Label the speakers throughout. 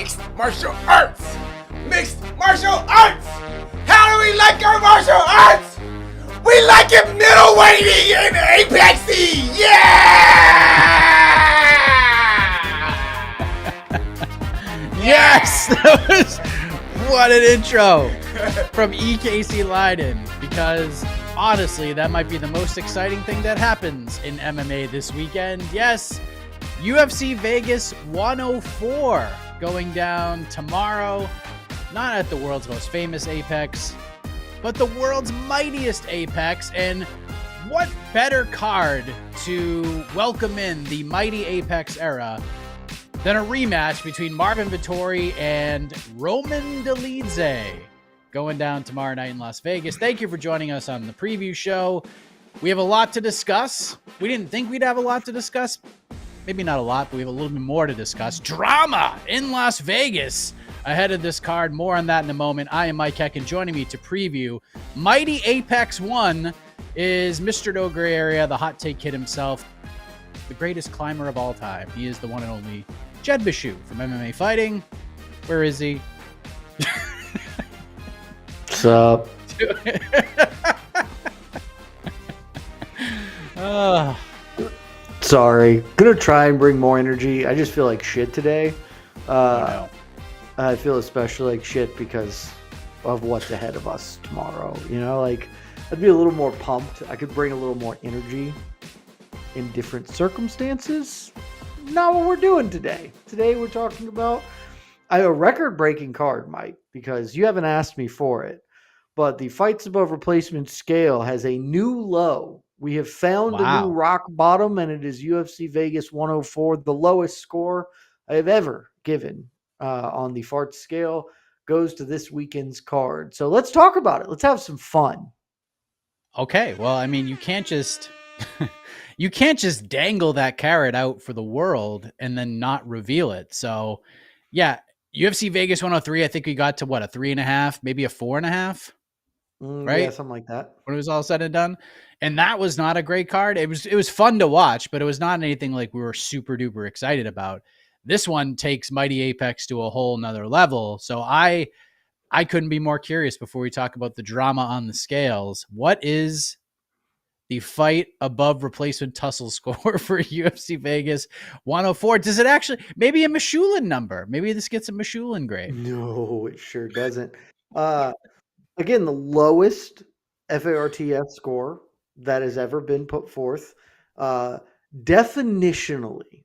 Speaker 1: mixed martial arts. Mixed martial arts. How do we like our martial arts? We like it middleweighting and apexy. Yeah!
Speaker 2: Yes! That was, what an intro from EKC Leiden, because honestly, that might be the most exciting thing that happens in MMA this weekend. Yes, UFC Vegas 104 going down tomorrow, not at the world's most famous Apex, but the world's mightiest Apex. And what better card to welcome in the mighty Apex era than a rematch between Marvin Vettori and Roman Dolidze going down tomorrow night in Las Vegas. Thank you for joining us on the preview show. We have a lot to discuss. We didn't think we'd have a lot to discuss. Maybe not a lot, but we have a little bit more to discuss. Drama in Las Vegas ahead of this card. More on that in a moment. I am Mike Heck, and joining me to preview Mighty Apex 1 is Mr. No Gray Area, the hot take kid himself, the greatest climber of all time. He is the one and only Jed Meshew from MMA Fighting. Where is he?
Speaker 3: What's up? Sorry. Gonna try and bring more energy. I just feel like shit today. I feel especially like shit because of what's ahead of us tomorrow. You know, like I'd be a little more pumped. I could bring a little more energy in different circumstances. Not what we're doing today. Today we're talking about a record-breaking card, Mike, because you haven't asked me for it. But the Fights Above Replacement scale has a new low. We have found a new rock bottom, and it is UFC Vegas 104, the lowest score I have ever given on the fart scale. Goes to this weekend's card. So let's talk about it. Let's have some fun.
Speaker 2: Okay, well, I mean, you can't just you can't just dangle that carrot out for the world and then not reveal it. So, yeah, UFC Vegas 103. I think we got to what, a 3.5, maybe a 4.5, right?
Speaker 3: Yeah, something like that.
Speaker 2: When it was all said and done, and that was not a great card. It was fun to watch, but it was not anything like we were super duper excited about. This one takes Mighty Apex to a whole nother level. So I couldn't be more curious before we talk about the drama on the scales. What is the fight above replacement tussle score for UFC Vegas 104? Does it actually, maybe a Meshulin number? Maybe this gets a Meshulin grade.
Speaker 3: No, it sure doesn't. Again, the lowest FARTF score that has ever been put forth. Definitionally,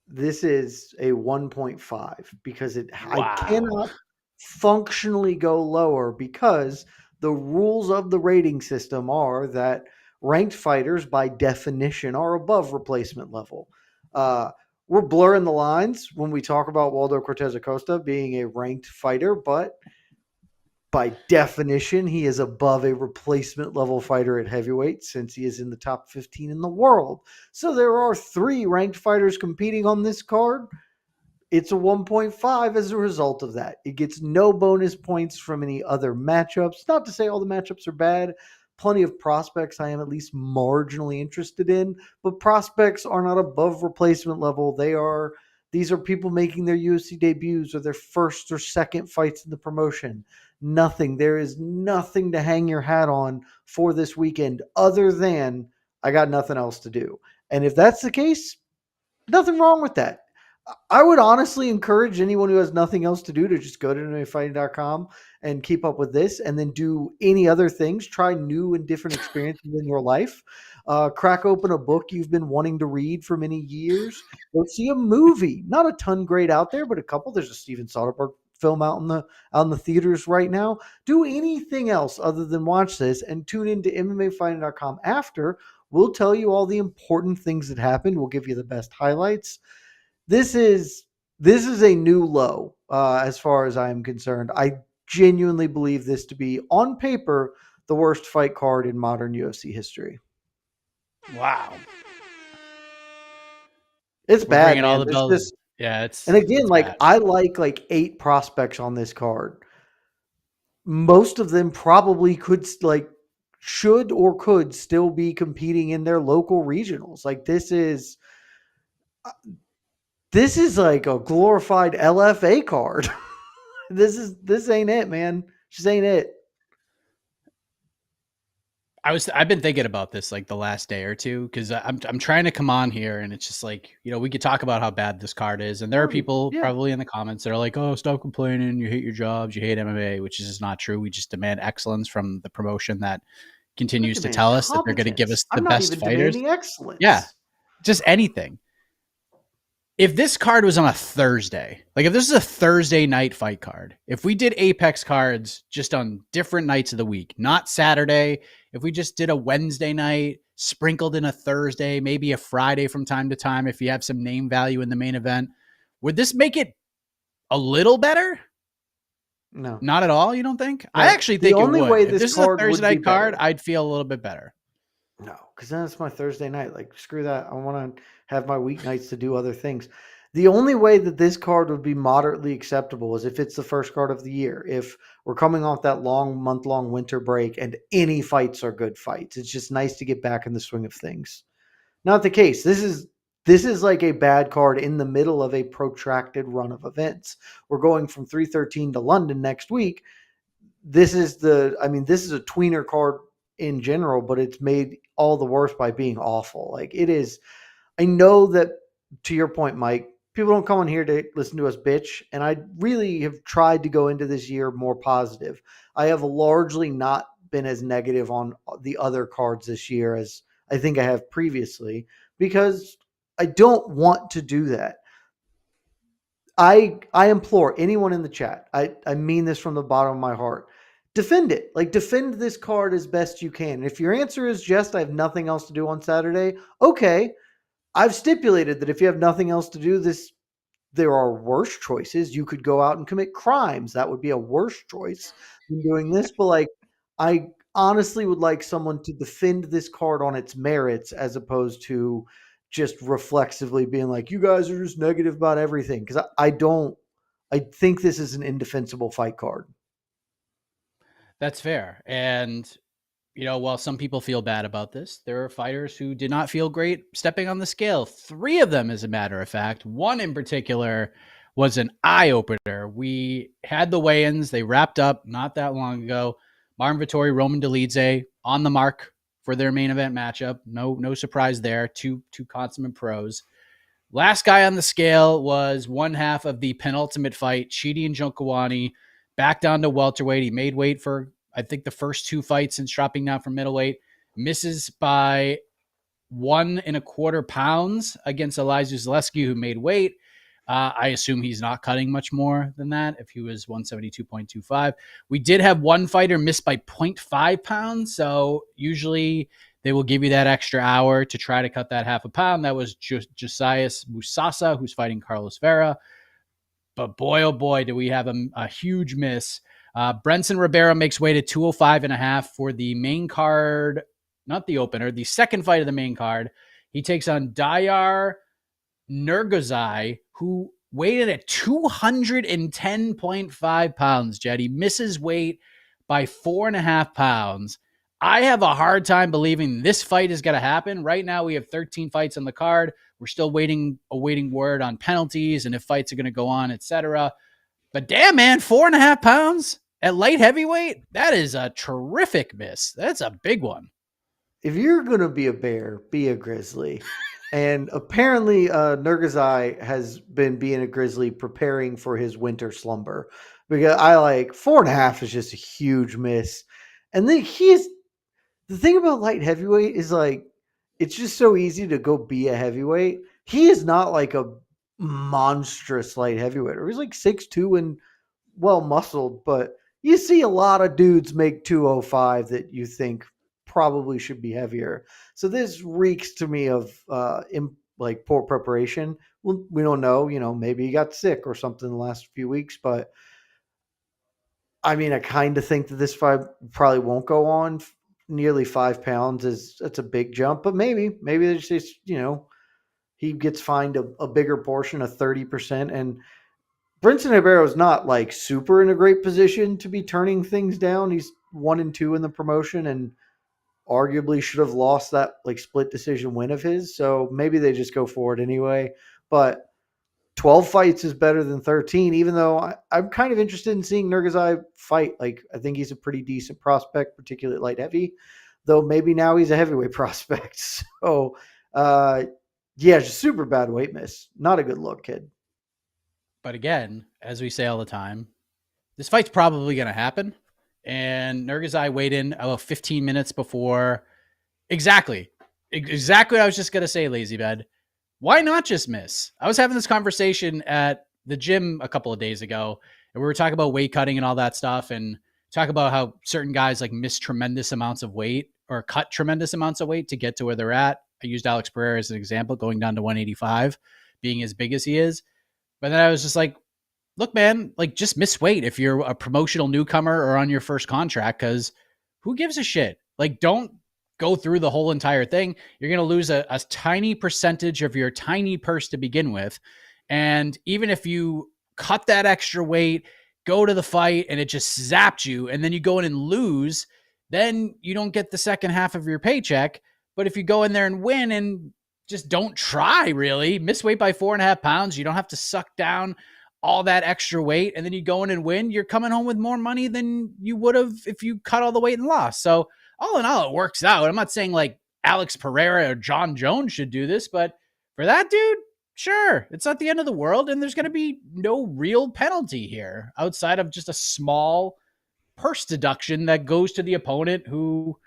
Speaker 3: this is a 1.5 because I cannot functionally go lower because the rules of the rating system are that ranked fighters by definition are above replacement level. We're blurring the lines when we talk about Waldo Cortez Acosta being a ranked fighter, but by definition, he is above a replacement level fighter at heavyweight since he is in the top 15 in the world. So there are 3 ranked fighters competing on this card. It's a 1.5 as a result of that. It gets no bonus points from any other matchups. Not to say all the matchups are bad. Plenty of prospects I am at least marginally interested in, but prospects are not above replacement level. These are people making their UFC debuts or their first or second fights in the promotion. Nothing. There is nothing to hang your hat on for this weekend other than I got nothing else to do. And if that's the case, nothing wrong with that. I would honestly encourage anyone who has nothing else to do to just go to MMAfighting.com and keep up with this and then do any other things. Try new and different experiences in your life. Crack open a book you've been wanting to read for many years. Go see a movie. Not a ton great out there, but a couple. There's a Steven Soderbergh film out in the theaters right now. Do anything else other than watch this and tune into MMAfighting.com after. We'll tell you all the important things that happened. We'll give you the best highlights. This is a new low as far as I am concerned. I genuinely believe this to be, on paper, the worst fight card in modern UFC history.
Speaker 2: Wow.
Speaker 3: It's bad.
Speaker 2: All the bells.
Speaker 3: And again, bad. I like 8 prospects on this card. Most of them probably should or could still be competing in their local regionals. Like this is This is like a glorified LFA card. This ain't it, man. Just ain't it.
Speaker 2: I've been thinking about this like the last day or two because I'm trying to come on here and it's just like, we could talk about how bad this card is, and there are people
Speaker 3: Yeah.
Speaker 2: probably in the comments that are like, "Oh, stop complaining. You hate your jobs. You hate MMA," which is just not true. We just demand excellence from the promotion that
Speaker 3: I
Speaker 2: continues to
Speaker 3: demand
Speaker 2: tell us that they're going to give
Speaker 3: competence.
Speaker 2: us the
Speaker 3: I'm not
Speaker 2: best
Speaker 3: even
Speaker 2: fighters.
Speaker 3: demanding
Speaker 2: Yeah,
Speaker 3: excellence.
Speaker 2: just anything. If this card was on a Thursday, like if this is a Thursday night fight card, if we did Apex cards just on different nights of the week, not Saturday, if we just did a Wednesday night, sprinkled in a Thursday, maybe a Friday from time to time, if you have some name value in the main event, would this make it a little better?
Speaker 3: No.
Speaker 2: Not at all, you don't think? I
Speaker 3: No.
Speaker 2: actually
Speaker 3: The
Speaker 2: think it
Speaker 3: only
Speaker 2: would.
Speaker 3: way
Speaker 2: If
Speaker 3: this
Speaker 2: this is a
Speaker 3: card
Speaker 2: Thursday
Speaker 3: would be
Speaker 2: night card,
Speaker 3: better.
Speaker 2: I'd feel a little bit better.
Speaker 3: No, because then it's my Thursday night. Like, screw that. I want to have my weeknights to do other things. The only way that this card would be moderately acceptable is if it's the first card of the year. If we're coming off that month-long winter break and any fights are good fights. It's just nice to get back in the swing of things. Not the case. This is like a bad card in the middle of a protracted run of events. We're going from 313 to London next week. This is a tweener card in general, but it's made all the worse by being awful. Like, it is. I know that, to your point, Mike, people don't come on here to listen to us bitch, and I really have tried to go into this year more positive. I have largely not been as negative on the other cards this year as I think I have previously, because I don't want to do that. I implore anyone in the chat. I mean this from the bottom of my heart. Defend it. Like, defend this card as best you can. And if your answer is just I have nothing else to do on Saturday, okay. I've stipulated that if you have nothing else to do, there are worse choices. You could go out and commit crimes. That would be a worse choice than doing this. But like, I honestly would like someone to defend this card on its merits as opposed to just reflexively being like, you guys are just negative about everything. Because I don't. I think this is an indefensible fight card.
Speaker 2: That's fair. And while some people feel bad about this, there are fighters who did not feel great stepping on the scale. 3 of them, as a matter of fact. One in particular was an eye opener. We had the weigh-ins. They wrapped up not that long ago. Marvin Vettori, Roman Dolidze on the mark for their main event matchup. No surprise there. Two consummate pros. Last guy on the scale was one half of the penultimate fight, Chidi Njokuani, back down to welterweight. He made weight for, I think, the first 2 fights since dropping down from middleweight. Misses by 1.25 pounds against Elijah Zaleski, who made weight. I assume he's not cutting much more than that if he was 172.25. We did have one fighter miss by 0.5 pounds, so usually they will give you that extra hour to try to cut that half a pound. That was Josias Musasa, who's fighting Carlos Vera. But boy, oh boy, do we have a huge miss. Brenson Ribeiro makes weight at 205.5 for the main card, not the opener, the second fight of the main card. He takes on Dayar Nurgazai, who weighed in at 210.5 pounds, Jed. He misses weight by 4.5 pounds. I have a hard time believing this fight is going to happen. Right now, we have 13 fights on the card. We're still awaiting word on penalties and if fights are going to go on, etc. But damn, man, 4.5 pounds at light heavyweight? That is a terrific miss. That's a big one.
Speaker 3: If you're going to be a bear, be a grizzly. And apparently, Nurgazai has been being a grizzly preparing for his winter slumber. Because 4.5 is just a huge miss. And then the thing about light heavyweight is it's just so easy to go be a heavyweight. He is not like a monstrous light heavyweight. He's like 6'2" and well muscled, but you see a lot of dudes make 205 that you think probably should be heavier. So this reeks to me of poor preparation. Well, we don't know, maybe he got sick or something the last few weeks, but I mean, I kind of think that this fight probably won't go on. Nearly 5 pounds that's a big jump, but maybe they just, he gets fined a bigger portion of 30%. And Brenton Ribeiro is not super in a great position to be turning things down. He's 1-2 in the promotion and arguably should have lost that split decision win of his. So maybe they just go for it anyway. But 12 fights is better than 13, even though I'm kind of interested in seeing Nurgazai fight. Like, I think he's a pretty decent prospect, particularly at light heavy, though maybe now he's a heavyweight prospect. So, yeah, just super bad weight miss. Not a good look, kid.
Speaker 2: But again, as we say all the time, this fight's probably going to happen. And Nurgazai weighed in about 15 minutes before. Exactly what I was just going to say, Lazy Bed. Why not just miss? I was having this conversation at the gym a couple of days ago, and we were talking about weight cutting and all that stuff, and talk about how certain guys like miss tremendous amounts of weight or cut tremendous amounts of weight to get to where they're at. I used Alex Pereira as an example, going down to 185, being as big as he is. But then I was just like, look, man, like just miss weight if you're a promotional newcomer or on your first contract, because who gives a shit? Like, don't go through the whole entire thing. You're going to lose a tiny percentage of your tiny purse to begin with. And even if you cut that extra weight, go to the fight, and it just zapped you, and then you go in and lose, then you don't get the second half of your paycheck. But if you go in there and win and just don't try, really, miss weight by 4.5 pounds, you don't have to suck down all that extra weight, and then you go in and win, you're coming home with more money than you would have if you cut all the weight and lost. So all in all, it works out. I'm not saying like Alex Pereira or John Jones should do this, but for that dude, sure, it's not the end of the world, and there's going to be no real penalty here outside of just a small purse deduction that goes to the opponent who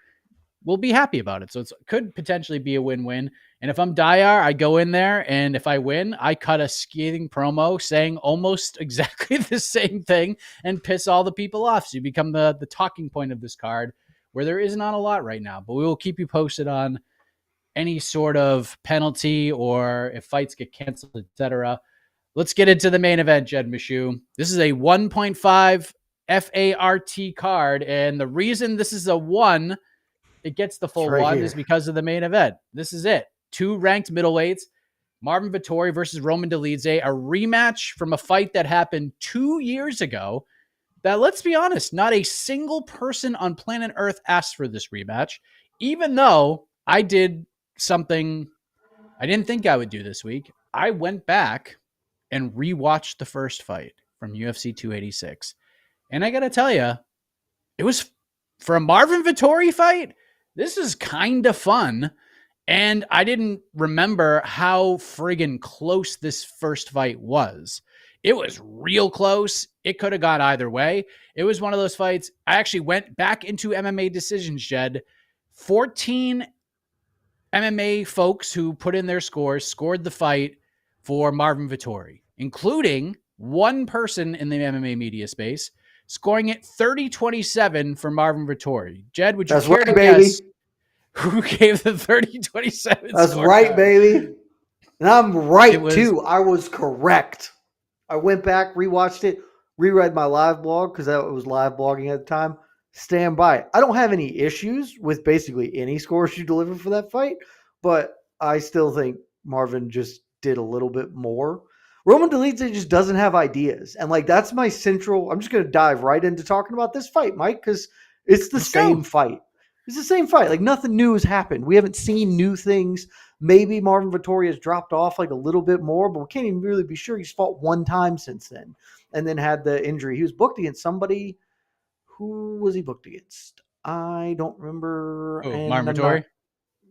Speaker 2: will be happy about it. So it could potentially be a win-win. And if I'm Dayar, I go in there, and if I win, I cut a scathing promo saying almost exactly the same thing and piss all the people off. So you become the talking point of this card, where there is not a lot right now. But we will keep you posted on any sort of penalty or if fights get canceled, etc. Let's get into the main event, Jed Meshew. This is a 1.5 FART card, and the reason this is a 1, it gets the full
Speaker 3: right
Speaker 2: 1
Speaker 3: here.
Speaker 2: is because of the main event. This is it. 2 ranked middleweights, Marvin Vettori versus Roman Dolidze, a rematch from a fight that happened 2 years ago that, let's be honest, not a single person on planet Earth asked for this rematch, even though I did something I didn't think I would do this week. I went back and rewatched the first fight from UFC 286. And I got to tell you, it was, for a Marvin Vettori fight, this is kind of fun. And I didn't remember how friggin' close this first fight was. It was real close. It could have gone either way. It was one of those fights. I actually went back into MMA decisions, Jed. 14 MMA folks who put in their scores scored the fight for Marvin Vettori, including one person in the MMA media space scoring it 30-27 for Marvin Vettori. Jed, would you care to guess who gave the 30-27?
Speaker 3: That's right, baby. And I'm right, too. I was correct. I went back, rewatched it, reread my live blog because that was live blogging at the time. Stand by. I don't have any issues with basically any scores you deliver for that fight, but I still think Marvin just did a little bit more. Roman Dolidze just doesn't have ideas. And like that's my central. I'm just going to dive right into talking about this fight, Mike, because it's the same fight. It's the same fight. Like nothing new has happened. We haven't seen new things. Maybe Marvin Vettori has dropped off like a little bit more, but we can't even really be sure. He's fought one time since then and then had the injury. He was booked against somebody. Who was he booked against? I don't remember.
Speaker 2: Oh, Marvin Vettori?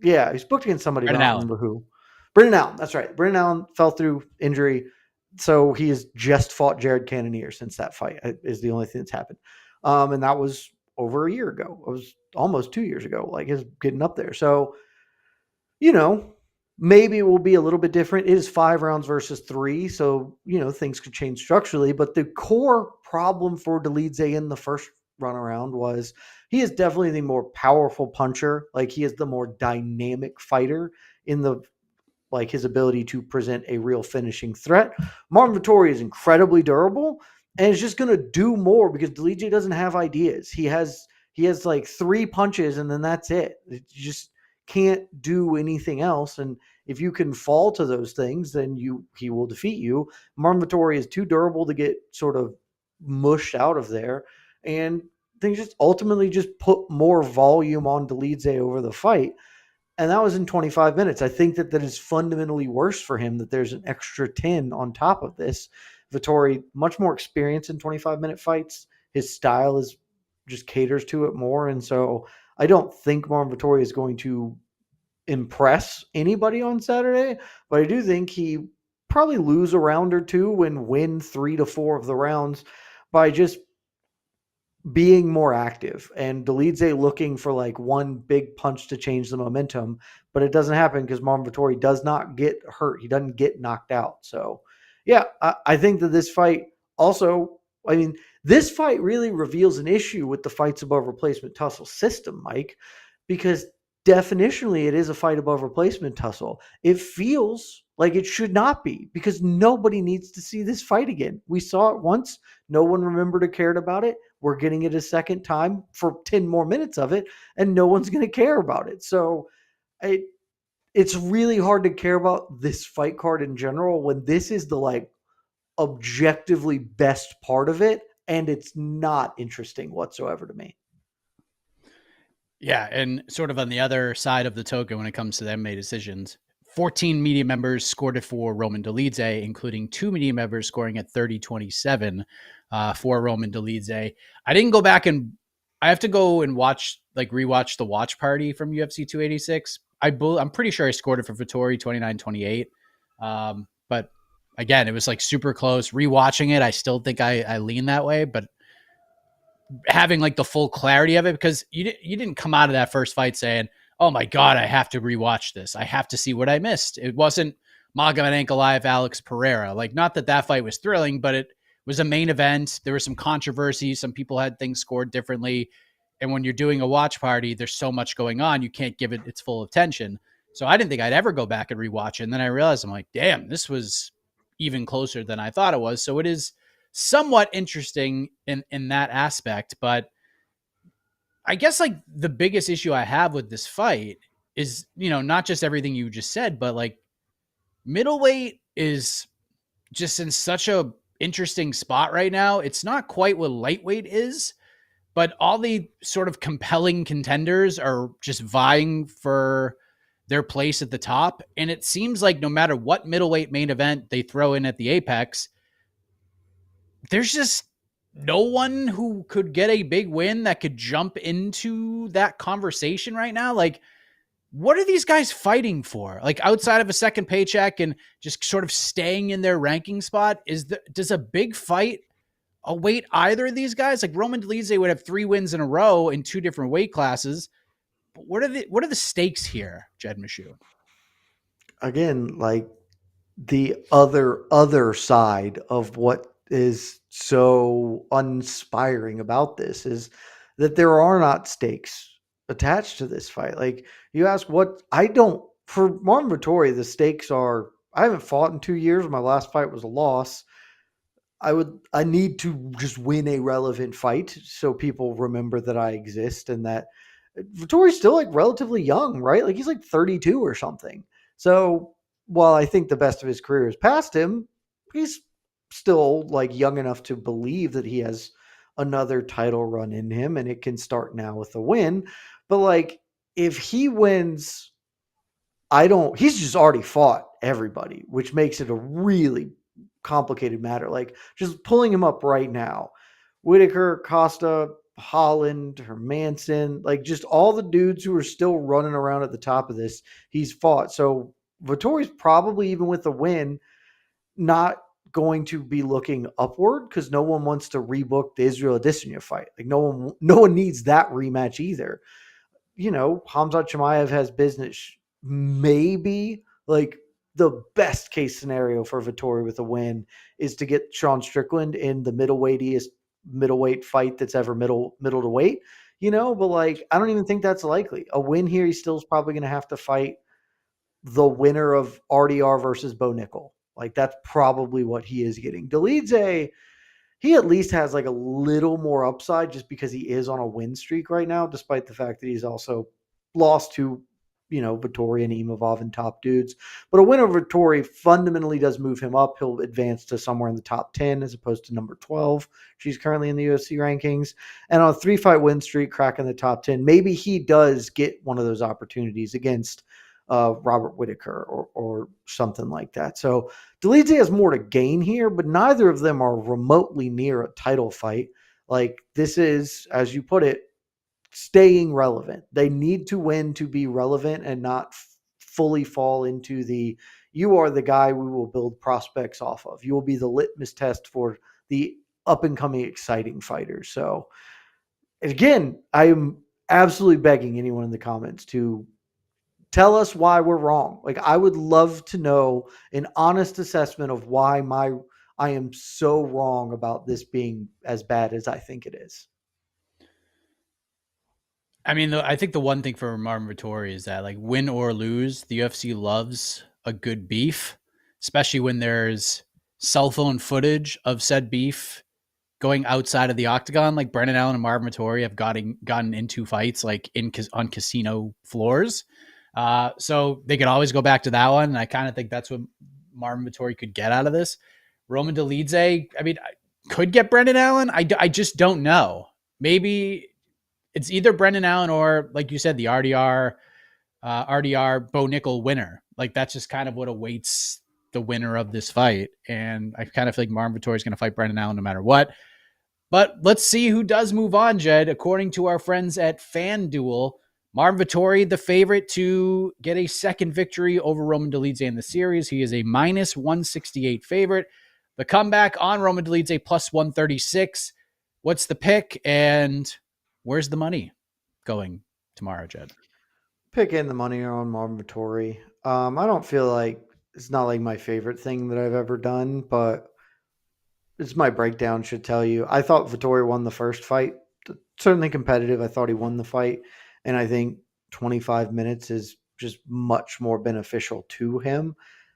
Speaker 3: Yeah, he's booked against somebody.
Speaker 2: Brendan
Speaker 3: I don't remember who. Brendan Allen. That's right. Brendan Allen fell through injury. So he has just fought Jared Cannonier since that fight is the only thing that's happened. And that was over a year ago. It was almost 2 years ago. Like it's getting up there. So, you know, maybe it will be a little bit different. It is 5 rounds versus 3. So, you know, things could change structurally. But the core problem for Dolidze in the first run around was he is definitely the more powerful puncher. Like he is the more dynamic fighter in the like his ability to present a real finishing threat. Marvin Vettori is incredibly durable and is just going to do more because Dolidze doesn't have ideas. He has like 3 punches and then that's it. You just can't do anything else. And if you can fall to those things, then he will defeat you. Marvin Vettori is too durable to get sort of mushed out of there. And things just ultimately just put more volume on Dolidze over the fight. And that was in 25 minutes. I think that is fundamentally worse for him that there's an extra 10 on top of this. Vettori, much more experience in 25-minute fights. His style is just caters to it more. And so I don't think Marvin Vettori is going to impress anybody on Saturday, but I do think he probably lose a round or two and win 3 to 4 of the rounds by just being more active and Dolidze looking for like one big punch to change the momentum, but it doesn't happen because Marvin Vettori does not get hurt. He doesn't get knocked out. So yeah, I think that this fight also, I mean, this fight really reveals an issue with the fights above replacement tussle system, Mike, because definitionally it is a fight above replacement tussle. It feels like it should not be because nobody needs to see this fight again. We saw it once. No one remembered or cared about it. We're getting it a second time for 10 more minutes of it, and no one's going to care about it. So it's really hard to care about this fight card in general when this is the like objectively best part of it, and it's not interesting whatsoever to me.
Speaker 2: Yeah, and sort of on the other side of the token when it comes to the MMA decisions, 14 media members scored it for Roman Dolidze, including 2 media members scoring at 30-27 for Roman Dolidze. I didn't go back and I have to go and rewatch the watch party from UFC 286. I'm pretty sure I scored it for Vettori 29-28. But again, it was like super close. Rewatching it, I still think I lean that way, but having like the full clarity of it, because you didn't come out of that first fight saying, oh my God, I have to rewatch this. I have to see what I missed. It wasn't Magomed Ankalaev, Alex Pereira. Like, not that fight was thrilling, but it was a main event. There was some controversy. Some people had things scored differently. And when you're doing a watch party, there's so much going on. You can't give it its full attention. So I didn't think I'd ever go back and rewatch it. And then I realized, I'm like, damn, this was even closer than I thought it was. So it is somewhat interesting in that aspect. But I guess like the biggest issue I have with this fight is, not just everything you just said, but like middleweight is just in such a interesting spot right now. It's not quite what lightweight is, but all the sort of compelling contenders are just vying for their place at the top. And it seems like no matter what middleweight main event they throw in at the Apex, there's just no one who could get a big win that could jump into that conversation right now. Like, what are these guys fighting for? Like, outside of a second paycheck and just sort of staying in their ranking spot, does a big fight await either of these guys? Like, Roman Dolidze would have 3 wins in a row in 2 different weight classes. But what are the stakes here, Jed Meshew?
Speaker 3: Again, like the other side of what is so uninspiring about this is that there are not stakes attached to this fight. Like, you ask for Marvin Vettori, the stakes are, I haven't fought in 2 years. My last fight was a loss. I need to just win a relevant fight so people remember that I exist and that Vittori's still like relatively young, right? Like, he's like 32 or something. So while I think the best of his career is past him, he's still like young enough to believe that he has another title run in him and it can start now with a win. But like, if he wins, he's just already fought everybody, which makes it a really complicated matter. Like, just pulling him up right now, Whitaker, Costa, Holland, Hermanson, like just all the dudes who are still running around at the top of this, he's fought. So Vittori's probably, even with a win, not going to be looking upward because no one wants to rebook the Israel Adesanya fight. Like, no one needs that rematch either. Khamzat Chimaev has business. Maybe like the best case scenario for Vettori with a win is to get Sean Strickland in the middleweight fight that's ever middle to weight, but like, I don't even think that's likely. A win here, he still is probably going to have to fight the winner of RDR versus Bo Nickel. Like, that's probably what he is getting. Dolidze, he at least has like a little more upside just because he is on a win streak right now, despite the fact that he's also lost to Vettori and Imavov and top dudes. But a win over Vettori fundamentally does move him up. He'll advance to somewhere in the top 10 as opposed to number 12. She's currently in the UFC rankings. And on a 3-fight win streak, cracking the top 10, maybe he does get one of those opportunities against Robert Whittaker or something like that. So Dolidze has more to gain here, but neither of them are remotely near a title fight. Like, this is, as you put it, staying relevant. They need to win to be relevant and not fully fall into you are the guy we will build prospects off of. You will be the litmus test for the up and coming exciting fighters. So again, I am absolutely begging anyone in the comments to tell us why we're wrong. Like, I would love to know an honest assessment of why I am so wrong about this being as bad as I think it is.
Speaker 2: I mean, I think the one thing for Marvin Vettori is that, like, win or lose, the UFC loves a good beef, especially when there's cell phone footage of said beef going outside of the octagon. Like, Brendan Allen and Marvin Vettori have gotten into fights like on casino floors. So they could always go back to that one. And I kind of think that's what Marvin Vettori could get out of this. Roman Dolidze, I mean, could get Brendan Allen. I just don't know. Maybe it's either Brendan Allen or, like you said, the RDR Bo Nickel winner. Like, that's just kind of what awaits the winner of this fight. And I kind of feel like Marvin Vettori is going to fight Brendan Allen no matter what. But let's see who does move on, Jed. According to our friends at FanDuel, Marvin Vettori, the favorite to get a second victory over Roman Dolidze in the series. He is a minus 168 favorite. The comeback on Roman Dolidze plus 136. What's the pick, and where's the money going tomorrow, Jed?
Speaker 3: Picking the money on Marvin Vettori. I don't feel like it's not like my favorite thing that I've ever done, but it's my breakdown should tell you. I thought Vettori won the first fight. Certainly competitive. I thought he won the fight. And I think 25 minutes is just much more beneficial to him,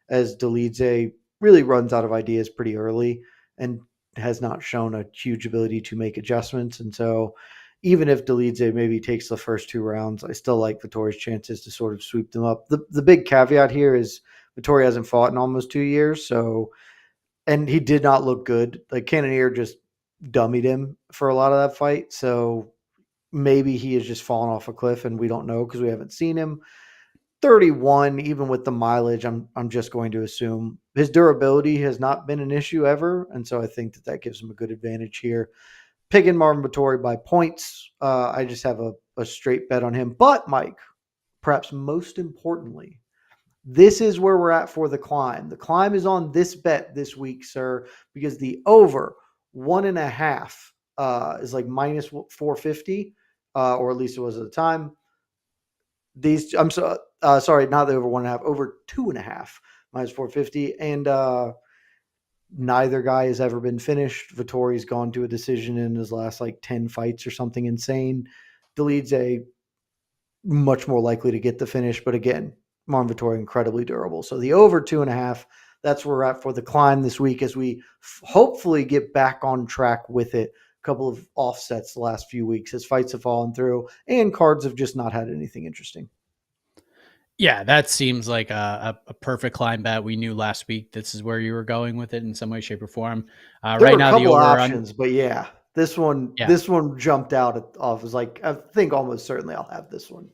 Speaker 3: as Dolidze really runs out of ideas pretty early and has not shown a huge ability to make adjustments. And so even if Dolidze maybe takes the first 2 rounds, I still like Vittori's chances to sort of sweep them up. The big caveat here is Vettori hasn't fought in almost 2 years. So, and he did not look good. Like, Cannonier just dummied him for a lot of that fight. So maybe he has just fallen off a cliff and we don't know because we haven't seen him. 31, even with the mileage, I'm just going to assume his durability has not been an issue ever. And so I think that gives him a good advantage here. Picking Marvin Vettori by points. I just have a straight bet on him. But, Mike, perhaps most importantly, this is where we're at for the climb. The climb is on this bet this week, sir, because the over 1.5 is like minus 450, or at least it was at the time. Sorry, not the over 1.5, over 2.5 minus 450, and neither guy has ever been finished. Vittori's gone to a decision in his last like 10 fights or something insane. Dolidze much more likely to get the finish, but again, Marvin Vettori incredibly durable. So the over 2.5, that's where we're at for the climb this week as we hopefully get back on track with it. A couple of offsets the last few weeks as fights have fallen through and cards have just not had anything interesting.
Speaker 2: Yeah, that seems like a perfect climb bet. We knew last week this is where you were going with it in some way, shape, or form.
Speaker 3: Right now, a couple of options, but yeah, this one jumped out off. It was like, I think almost certainly I'll have this one.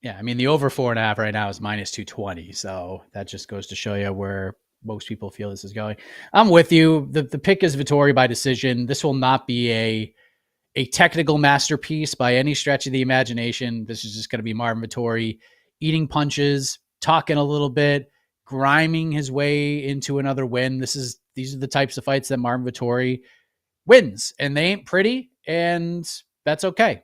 Speaker 2: Yeah, I mean, the over 4.5 right now is minus 220. So that just goes to show you where most people feel this is going. I'm with you. The pick is Vettori by decision. This will not be a technical masterpiece by any stretch of the imagination. This is just going to be Marvin Vettori eating punches, talking a little bit, griming his way into another win. These are the types of fights that Marvin Vettori wins, and they ain't pretty, and that's okay.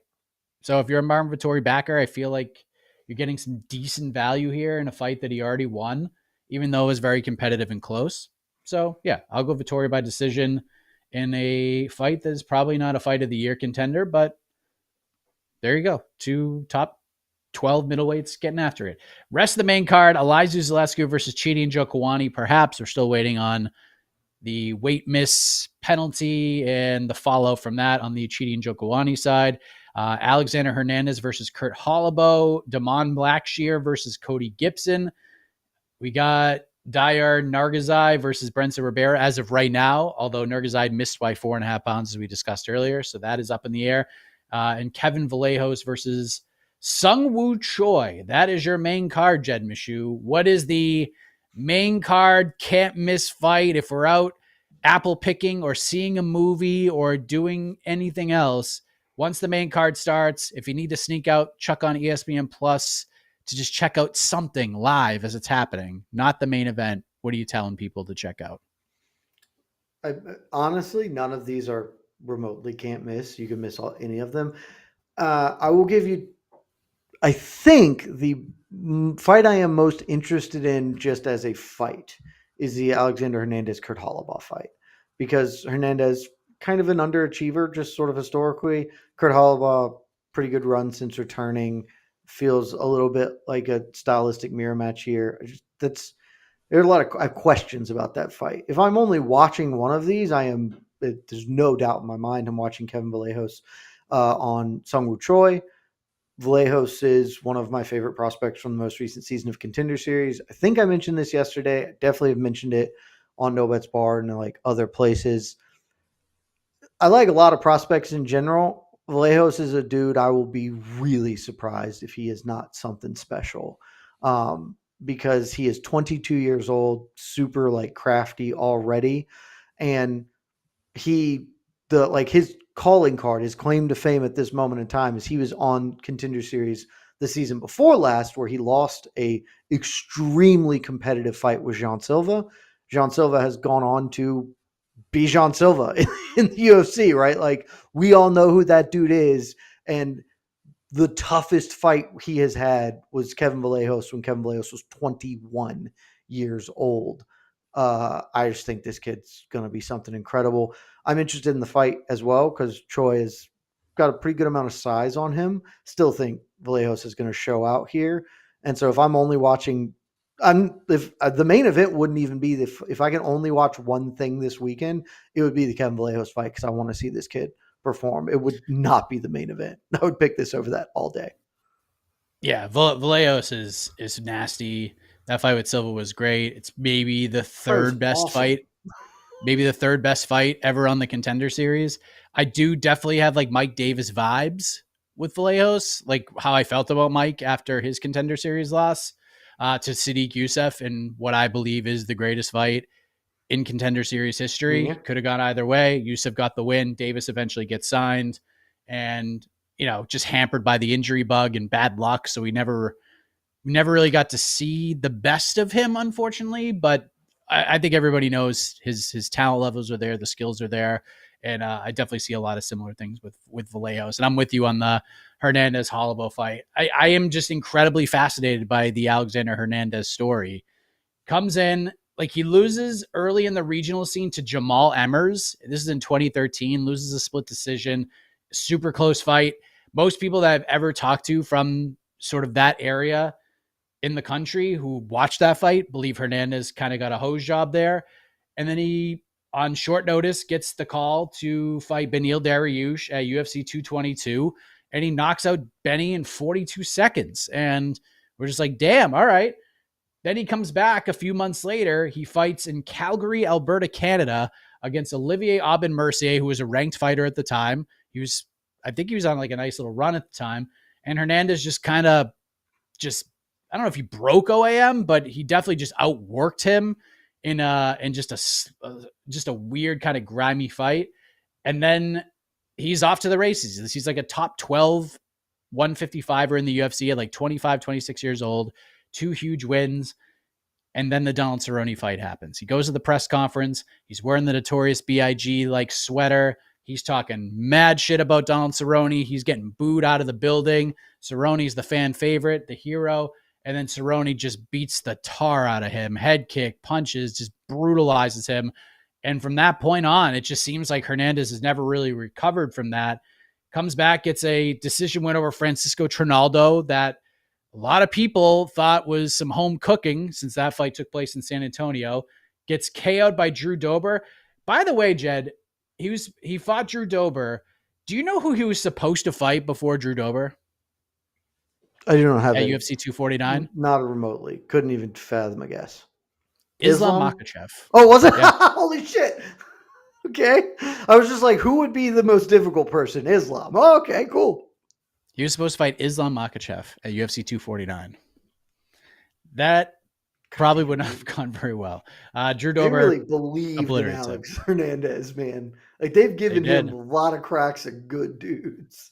Speaker 2: So if you're a Marvin Vettori backer, I feel like you're getting some decent value here in a fight that he already won, even though it was very competitive and close. So yeah, I'll go Vettori by decision in a fight that is probably not a fight of the year contender, but there you go. 2 top 12 middleweights getting after it. Rest of the main card, Elizeu Zalescu versus Chidi Njokuani. Perhaps we're still waiting on the weight miss penalty and the follow from that on the Chidi Njokuani side. Alexander Hernandez versus Kurt Holloway, Damon Blackshear versus Cody Gibson. We got Dayar Nargazai versus Brenson Ribera as of right now, although Nargazai missed by 4.5 pounds, as we discussed earlier. So that is up in the air. And Kevin Vallejos versus Sungwoo Choi. That is your main card, Jed Meshew. What is the main card can't miss fight if we're out apple picking or seeing a movie or doing anything else? Once the main card starts, if you need to sneak out, chuck on ESPN Plus to just check out something live as it's happening, not the main event. What are you telling people to check out?
Speaker 3: Honestly, none of these are remotely can't miss. You can miss any of them. I will give you, I think the fight I am most interested in just as a fight is the Alexander Hernandez Kurt Holloway fight, because Hernandez kind of an underachiever, just sort of historically. Kurt Holloway, pretty good run since returning. Feels a little bit like a stylistic mirror match here. There are a lot of questions about that fight. If I'm only watching one of these, there's no doubt in my mind I'm watching Kevin Vallejos on Sungwoo Choi. Vallejos is one of my favorite prospects from the most recent season of Contender Series. I think I mentioned this yesterday. I definitely have mentioned it on No Bets Bar and like other places. I like a lot of prospects in general. Vallejos is a dude I will be really surprised if he is not something special, because he is 22 years old, super like crafty already, and his calling card, his claim to fame at this moment in time is he was on Contender Series the season before last, where he lost a extremely competitive fight with Jean Silva. Jean Silva has gone on to be Jean Silva in the UFC, right? Like, we all know who that dude is. And the toughest fight he has had was Kevin Vallejos when Kevin Vallejos was 21 years old. I just think this kid's going to be something incredible. I'm interested in the fight as well because Choi has got a pretty good amount of size on him. Still think Vallejos is going to show out here. And so if I'm only watching, if the main event wouldn't even be if I can only watch one thing this weekend, it would be the Kevin Vallejos fight because I want to see this kid perform. It would not be the main event. I would pick this over that all day.
Speaker 2: Yeah, Vallejos is nasty. That fight with Silva was great. It's maybe the third best fight. Maybe the third best fight ever on the Contender Series. I do definitely have like Mike Davis vibes with Vallejos, like how I felt about Mike after his Contender Series loss to Sadiq Youssef in what I believe is the greatest fight in Contender Series history.
Speaker 3: Yeah.
Speaker 2: Could have gone either way. Youssef got the win. Davis eventually gets signed and, just hampered by the injury bug and bad luck. So we never really got to see the best of him, unfortunately, but I think everybody knows his talent levels are there. The skills are there. And I definitely see a lot of similar things with Vallejos. And I'm with you on the Hernandez Holloway fight. I am just incredibly fascinated by the Alexander Hernandez story. Comes in, like he loses early in the regional scene to Jamal Emmers. This is in 2013, loses a split decision, super close fight. Most people that I've ever talked to from sort of that area in the country who watched that fight believe Hernandez kind of got a hose job there. And then he, on short notice, gets the call to fight Beneil Dariush at UFC 222, and he knocks out Benny in 42 seconds. And we're just like, damn, all right. Then he comes back a few months later. He fights in Calgary, Alberta, Canada against Olivier Aubin-Mercier, who was a ranked fighter at the time. I think he was on like a nice little run at the time. And Hernandez just kind of I don't know if he broke OAM, but he definitely just outworked him in just a weird kind of grimy fight. And then he's off to the races. He's like a top 12 155er in the UFC at like 25, 26 years old, 2 huge wins. And then the Donald Cerrone fight happens. He goes to the press conference. He's wearing the Notorious B.I.G. like sweater. He's talking mad shit about Donald Cerrone. He's getting booed out of the building. Cerrone's the fan favorite, the hero. And then Cerrone just beats the tar out of him. Head kick, punches, just brutalizes him. And from that point on, it just seems like Hernandez has never really recovered from that. Comes back, gets a decision win over Francisco Trinaldo that a lot of people thought was some home cooking since that fight took place in San Antonio. Gets KO'd by Drew Dober. By the way, Jed, he fought Drew Dober Do you know who he was supposed to fight before Drew Dober
Speaker 3: I do not have
Speaker 2: at
Speaker 3: it.
Speaker 2: UFC 249?
Speaker 3: Not remotely. Couldn't even fathom a guess.
Speaker 2: Islam Makhachev.
Speaker 3: Oh, was it?
Speaker 2: Yeah.
Speaker 3: Holy shit. Okay. I was just like, who would be the most difficult person? Islam. Oh, okay, cool.
Speaker 2: He was supposed to fight Islam Makhachev at UFC 249. That probably would not have gone very well. Drew
Speaker 3: They
Speaker 2: Dober
Speaker 3: really believed in
Speaker 2: obliterates him.
Speaker 3: Alex Hernandez, man. Like they've given him a lot of cracks at good dudes.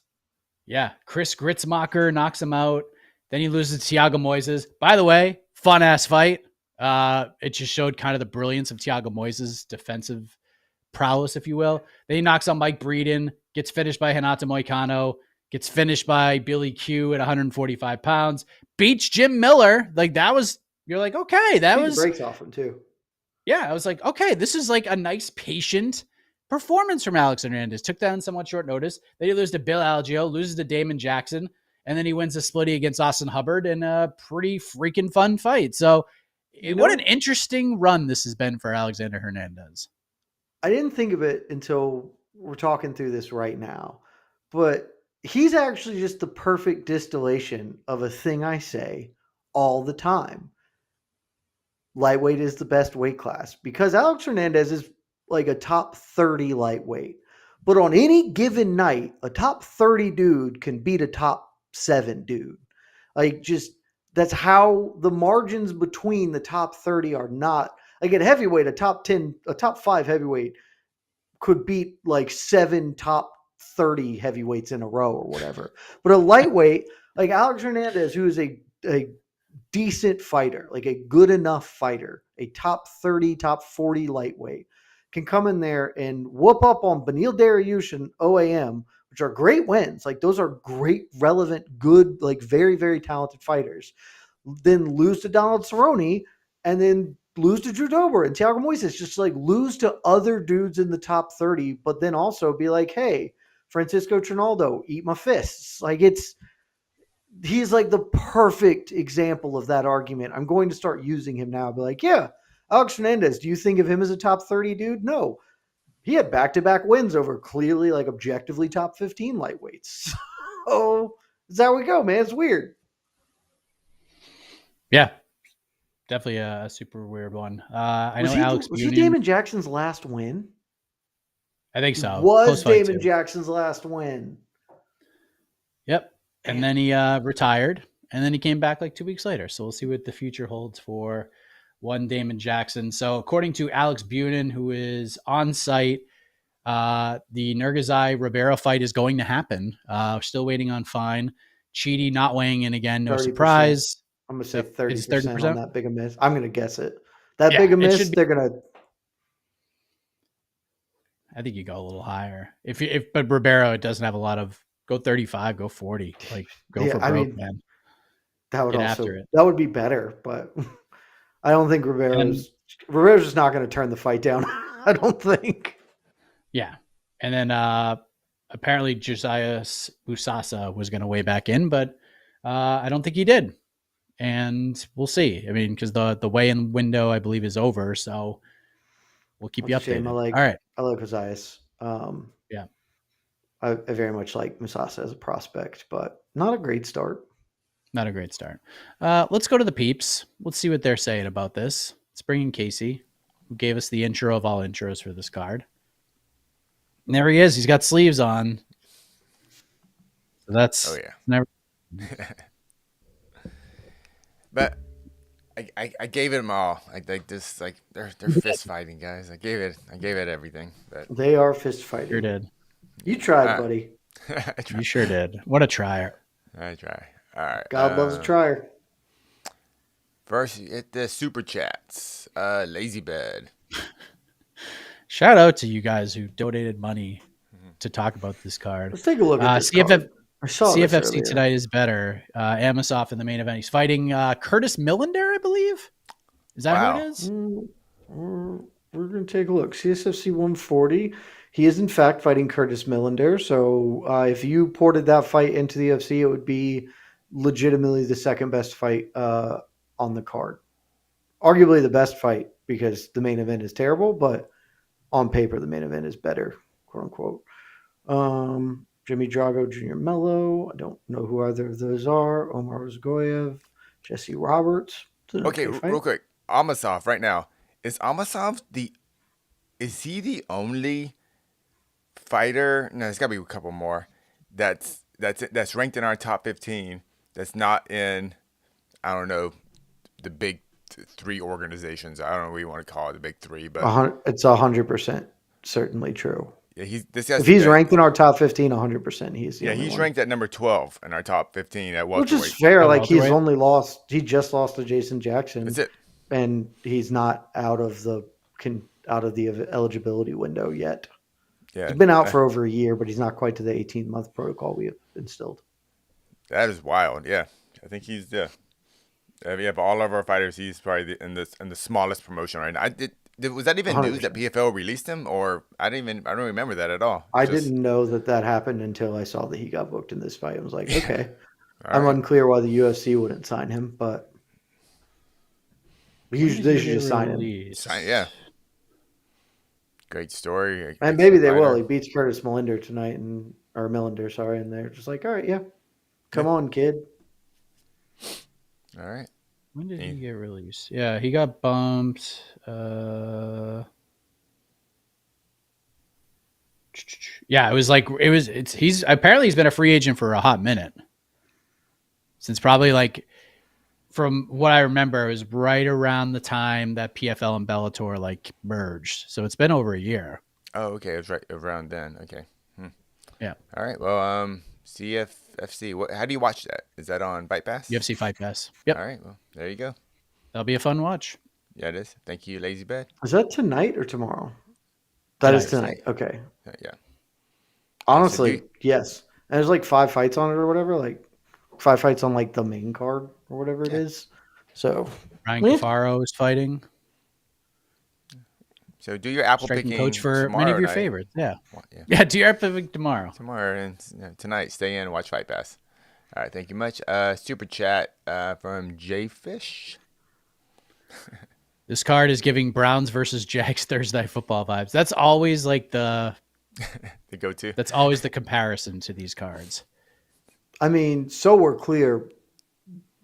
Speaker 2: Yeah. Chris Gritzmacher knocks him out. Then he loses to Thiago Moises. By the way, fun ass fight. It just showed kind of the brilliance of Thiago Moises' defensive prowess, if you will. Then he knocks out Mike Breeden, gets finished by Renato Moicano, gets finished by Billy Q at 145 pounds, beats Jim Miller. Like that was, you're like, okay, that was
Speaker 3: breaks off him too.
Speaker 2: Yeah, I was like, okay, this is like a nice, patient performance from Alex Hernandez. Took that on somewhat short notice. Then he loses to Bill Algeo, loses to Damon Jackson, and then he wins a splitty against Austin Hubbard in a pretty freaking fun fight. So, what an interesting run this has been for Alexander Hernandez.
Speaker 3: I didn't think of it until we're talking through this right now, but he's actually just the perfect distillation of a thing I say all the time. Lightweight is the best weight class because Alex Hernandez is like a top 30 lightweight. But on any given night, a top 30 dude can beat a top 7 dude. Like just that's how the margins between the top 30 are not like at heavyweight, a top 5 heavyweight could beat like 7 top 30 heavyweights in a row or whatever. But a lightweight, like Alex Hernandez, who is a decent fighter, like a good enough fighter, a top 30, top 40 lightweight, can come in there and whoop up on Beneil Dariush and OAM, which are great wins. Like those are great, relevant, good, like very, very talented fighters. Then lose to Donald Cerrone and then lose to Drew Dober and Thiago Moises, just like lose to other dudes in the top 30, but then also be like, hey, Francisco Trinaldo, eat my fists. Like he's like the perfect example of that argument. I'm going to start using him now. Be like, yeah, Alex Hernandez, do you think of him as a top 30 dude? No. He had back-to-back wins over clearly like objectively top 15 lightweights. So that's how we go, man. It's weird.
Speaker 2: Yeah. Definitely a super weird one. I know Alex
Speaker 3: Was he Damon Jackson's last win?
Speaker 2: I think so.
Speaker 3: Was Damon Jackson's last win.
Speaker 2: Yep. And then he retired, and then he came back like 2 weeks later. So we'll see what the future holds for one Damon Jackson. So according to Alex Bunin, who is on site, the Nurgazai Ribeiro fight is going to happen. We're still waiting on fine. Chidi not weighing in again. No 30%. Surprise.
Speaker 3: I'm going to say 30% on that big a miss. I'm going to guess it. That big a miss, they're going to.
Speaker 2: I think you go a little higher. But Ribeiro, it doesn't have a lot of. Go 35, go 40. Like go for broke, man.
Speaker 3: That would that would be better, but I don't think Ribeiro's just not going to turn the fight down. I don't think.
Speaker 2: Yeah. And then apparently Josiah Busasa was going to weigh back in, but I don't think he did. And we'll see. I mean, because the weigh-in window, I believe, is over. So we'll keep you updated. All right.
Speaker 3: I like Josiah.
Speaker 2: Yeah.
Speaker 3: I very much like Musasa as a prospect, but not a great start.
Speaker 2: Not a great start. Let's go to the peeps. Let's see what they're saying about this. Let's bring in Casey, who gave us the intro of all intros for this card. And there he is. He's got sleeves on. So that's never.
Speaker 1: But I gave it them all. Like this, like they're fist fighting guys. I gave it everything. But
Speaker 3: they are fist fighting.
Speaker 2: Sure did.
Speaker 3: You tried, buddy.
Speaker 2: You sure did. What a trier.
Speaker 1: I try. All right.
Speaker 3: God loves a trier.
Speaker 1: First, hit the super chats. Lazy Bed.
Speaker 2: Shout out to you guys who donated money to talk about this card.
Speaker 3: Let's take a look at this card.
Speaker 2: CFFC tonight is better. Amosov in the main event. He's fighting Curtis Millender, I believe. Is that who it is?
Speaker 3: We're going to take a look. CSFC 140. He is, in fact, fighting Curtis Millender. So if you ported that fight into the UFC, it would be legitimately the second best fight on the card. Arguably the best fight because the main event is terrible, but on paper, the main event is better, quote unquote. Jimmy Drago, Junior Mello. I don't know who either of those are. Omar Uzgoyev, Jesse Roberts. It's an
Speaker 1: Okay,
Speaker 3: okay
Speaker 1: real
Speaker 3: fight.
Speaker 1: quick. Amasov right now. Is he the only fighter? No, there's got to be a couple more. That's ranked in our top 15. That's not in, I don't know, the big three organizations. I don't know what you want to call it, the big three, but
Speaker 3: It's 100% certainly true.
Speaker 1: yeah,
Speaker 3: If he's ranked in our top 15, 100%, he's the
Speaker 1: yeah,
Speaker 3: only
Speaker 1: he's
Speaker 3: one.
Speaker 1: ranked at number 12 in our top 15 at
Speaker 3: Which is
Speaker 1: welterweight.
Speaker 3: fair.
Speaker 2: At
Speaker 3: Like
Speaker 2: welterweight.
Speaker 3: he just lost to Jason
Speaker 1: That's
Speaker 3: Jackson,
Speaker 1: it.
Speaker 3: and he's not out of the eligibility window yet.
Speaker 1: Yeah,
Speaker 3: He's been out for over a year, but he's not quite to the 18-month protocol we have instilled.
Speaker 1: that is wild. Yeah, I think he's we have all of our fighters. He's probably in the smallest promotion right now. Was that even news that
Speaker 3: 100%.
Speaker 1: PFL released him, or I don't remember that at all.
Speaker 3: I
Speaker 1: Just
Speaker 3: didn't know that happened until I saw that he got booked in this fight. I was like, okay.
Speaker 1: all
Speaker 3: I'm
Speaker 1: right.
Speaker 3: unclear why the UFC wouldn't sign him, but
Speaker 2: When did
Speaker 3: they
Speaker 2: he
Speaker 3: should
Speaker 2: get
Speaker 3: just sign him.
Speaker 2: released?
Speaker 1: Yeah, great story.
Speaker 3: And maybe
Speaker 1: Excellent
Speaker 3: they will.
Speaker 1: fighter.
Speaker 3: He beats Curtis Millender tonight, or Millender, sorry, and they're just like, all right, yeah, come
Speaker 1: Yeah.
Speaker 3: on, kid.
Speaker 1: All right.
Speaker 2: When did he get released? Yeah, he got bumped. Yeah, he's apparently he's been a free agent for a hot minute. Since probably like from what I remember, it was right around the time that PFL and Bellator like merged. So it's been over a year.
Speaker 1: Oh, okay. It was right around then. Okay.
Speaker 2: Yeah.
Speaker 1: All right. Well, CFFC. How do you watch that? Is that on Bite Pass?
Speaker 2: UFC Fight Pass. Yep.
Speaker 1: All right. Well, there you go.
Speaker 2: That'll be a fun watch.
Speaker 1: Yeah, it is. Thank you, Lazy Bed.
Speaker 3: Is that tonight or tomorrow? That is tonight. Okay.
Speaker 1: Yeah.
Speaker 3: Honestly, yes. And there's like 5 fights on it or whatever, like 5 fights on like the main card or whatever it is. So
Speaker 2: Ryan Cafaro is fighting.
Speaker 1: So do your apple
Speaker 2: Striking
Speaker 1: picking
Speaker 2: coach for
Speaker 1: tomorrow
Speaker 2: many of your
Speaker 1: night.
Speaker 2: favorites. Yeah.
Speaker 1: Yeah.
Speaker 2: Do your apple pick tomorrow.
Speaker 1: Tomorrow and tonight. Stay in and watch Fight Pass. All right. Thank you much. Super chat from J Fish.
Speaker 2: This card is giving Browns versus Jags Thursday football vibes. That's always like the
Speaker 1: go-to.
Speaker 2: That's always the comparison to these cards.
Speaker 3: I mean, so we're clear,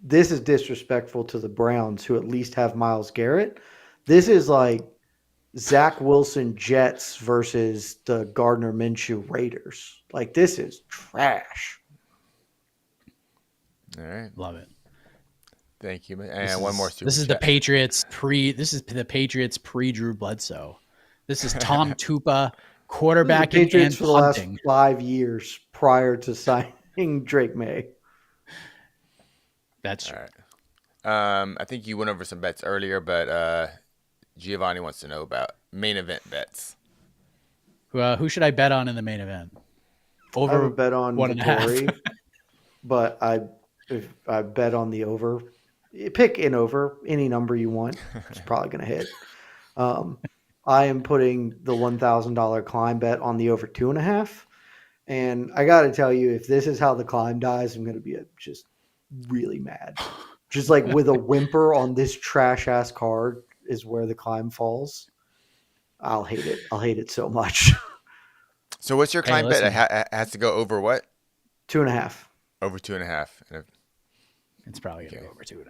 Speaker 3: this is disrespectful to the Browns, who at least have Myles Garrett. This is like Zach Wilson Jets versus the Gardner Minshew Raiders. Like, this is trash.
Speaker 1: All right.
Speaker 2: Love it.
Speaker 1: Thank you. And one more super
Speaker 2: This is
Speaker 1: chat.
Speaker 2: the Patriots pre Drew Bledsoe. This is Tom Tupa quarterbacking
Speaker 3: Patriots
Speaker 2: and
Speaker 3: for the
Speaker 2: punting.
Speaker 3: last 5 years prior to signing Drake May.
Speaker 2: That's true.
Speaker 1: All right. I think you went over some bets earlier, but Giovanni wants to know about main event bets.
Speaker 2: Who should I bet on in the main event? Over
Speaker 3: I would bet on
Speaker 2: 1.5.
Speaker 3: Vettori, but if I bet on the over. Pick an over, any number you want. It's probably going to hit. I am putting the $1,000 climb bet on the over 2.5. And I got to tell you, if this is how the climb dies, I'm going to be just really mad. Just like with a whimper on this trash ass card is where the climb falls. I'll hate it. I'll hate it so much.
Speaker 1: So what's your climb bet?
Speaker 2: listen.
Speaker 1: It has to go over what?
Speaker 3: 2.5.
Speaker 1: Over 2.5.
Speaker 2: It's probably going to go over 2.5.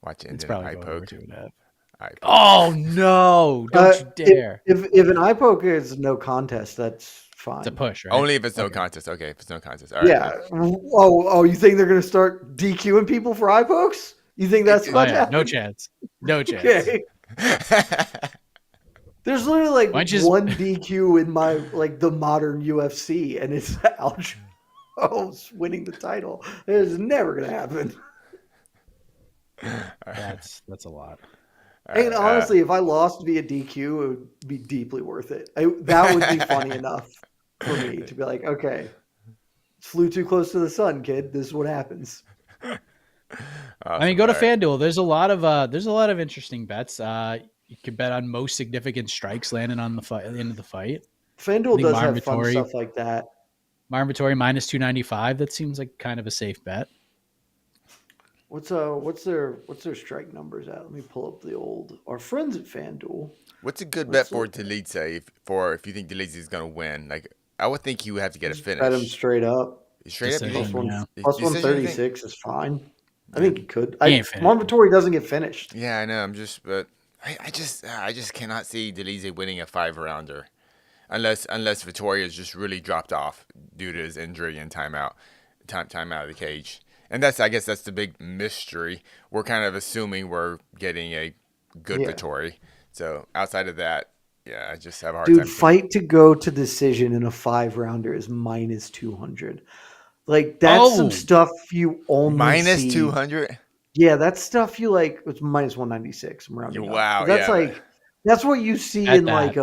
Speaker 1: Watch it.
Speaker 2: It's probably
Speaker 1: eye
Speaker 2: going over
Speaker 1: poke.
Speaker 2: 2.5.
Speaker 1: Eye poke.
Speaker 2: Oh, no. Don't you dare.
Speaker 3: If an eye poke is no contest, that's fine.
Speaker 2: It's a push, right?
Speaker 1: Only if it's no contest. Okay, if it's no contest. All right.
Speaker 3: Yeah. Oh, you think they're going to start DQing people for eye pokes? You think that's about to happen?
Speaker 2: No chance. No chance.
Speaker 3: Okay. There's literally like one DQ in my the modern UFC, and it's Aljo's winning the title. It's never gonna happen.
Speaker 2: That's a lot.
Speaker 3: And honestly, if I lost via DQ, it would be deeply worth it. That would be funny enough for me to be like, okay, flew too close to the sun, kid. This is what happens.
Speaker 2: Awesome. I mean, go to FanDuel. There's a lot of interesting bets. You could bet on most significant strikes landing on the end of the fight.
Speaker 3: FanDuel does have fun stuff like that.
Speaker 2: Marvin Vettori minus 295. That seems like kind of a safe bet.
Speaker 3: What's their strike numbers at? Let me pull up the old our friends at FanDuel.
Speaker 1: What's a good bet
Speaker 3: Let's
Speaker 1: for
Speaker 3: look.
Speaker 1: Dolidze if you think Dolidze is gonna win? Like I would think you would have to get a
Speaker 3: Just bet them
Speaker 1: finish.
Speaker 3: straight up.
Speaker 1: Straight up, you think?
Speaker 3: Plus
Speaker 2: Decision,
Speaker 3: one
Speaker 2: yeah.
Speaker 3: plus one
Speaker 1: Decision? You
Speaker 3: thirty
Speaker 1: think?
Speaker 3: six is fine. I
Speaker 1: Yeah,
Speaker 3: think it could.
Speaker 2: He ain't finished.
Speaker 3: Marvin Vettori doesn't get finished.
Speaker 1: yeah, I know. But I just cannot see Dolidze winning a 5 rounder unless Vittoria is just really dropped off due to his injury and time out of the cage. And I guess that's the big mystery. We're kind of assuming we're getting a good
Speaker 3: Yeah.
Speaker 1: Vittori. So outside of that, yeah, I just have a hard
Speaker 3: Dude,
Speaker 1: time seeing.
Speaker 3: fight to go to decision in a 5 rounder is minus 200. Like that's some
Speaker 2: Oh,
Speaker 3: stuff you only
Speaker 1: Minus
Speaker 3: see.
Speaker 1: 200.
Speaker 3: Yeah, that's stuff you like. It's minus 196. I'm rounding up,
Speaker 1: Wow,
Speaker 3: but that's
Speaker 1: yeah.
Speaker 3: like that's what you see
Speaker 2: at
Speaker 3: in
Speaker 2: that.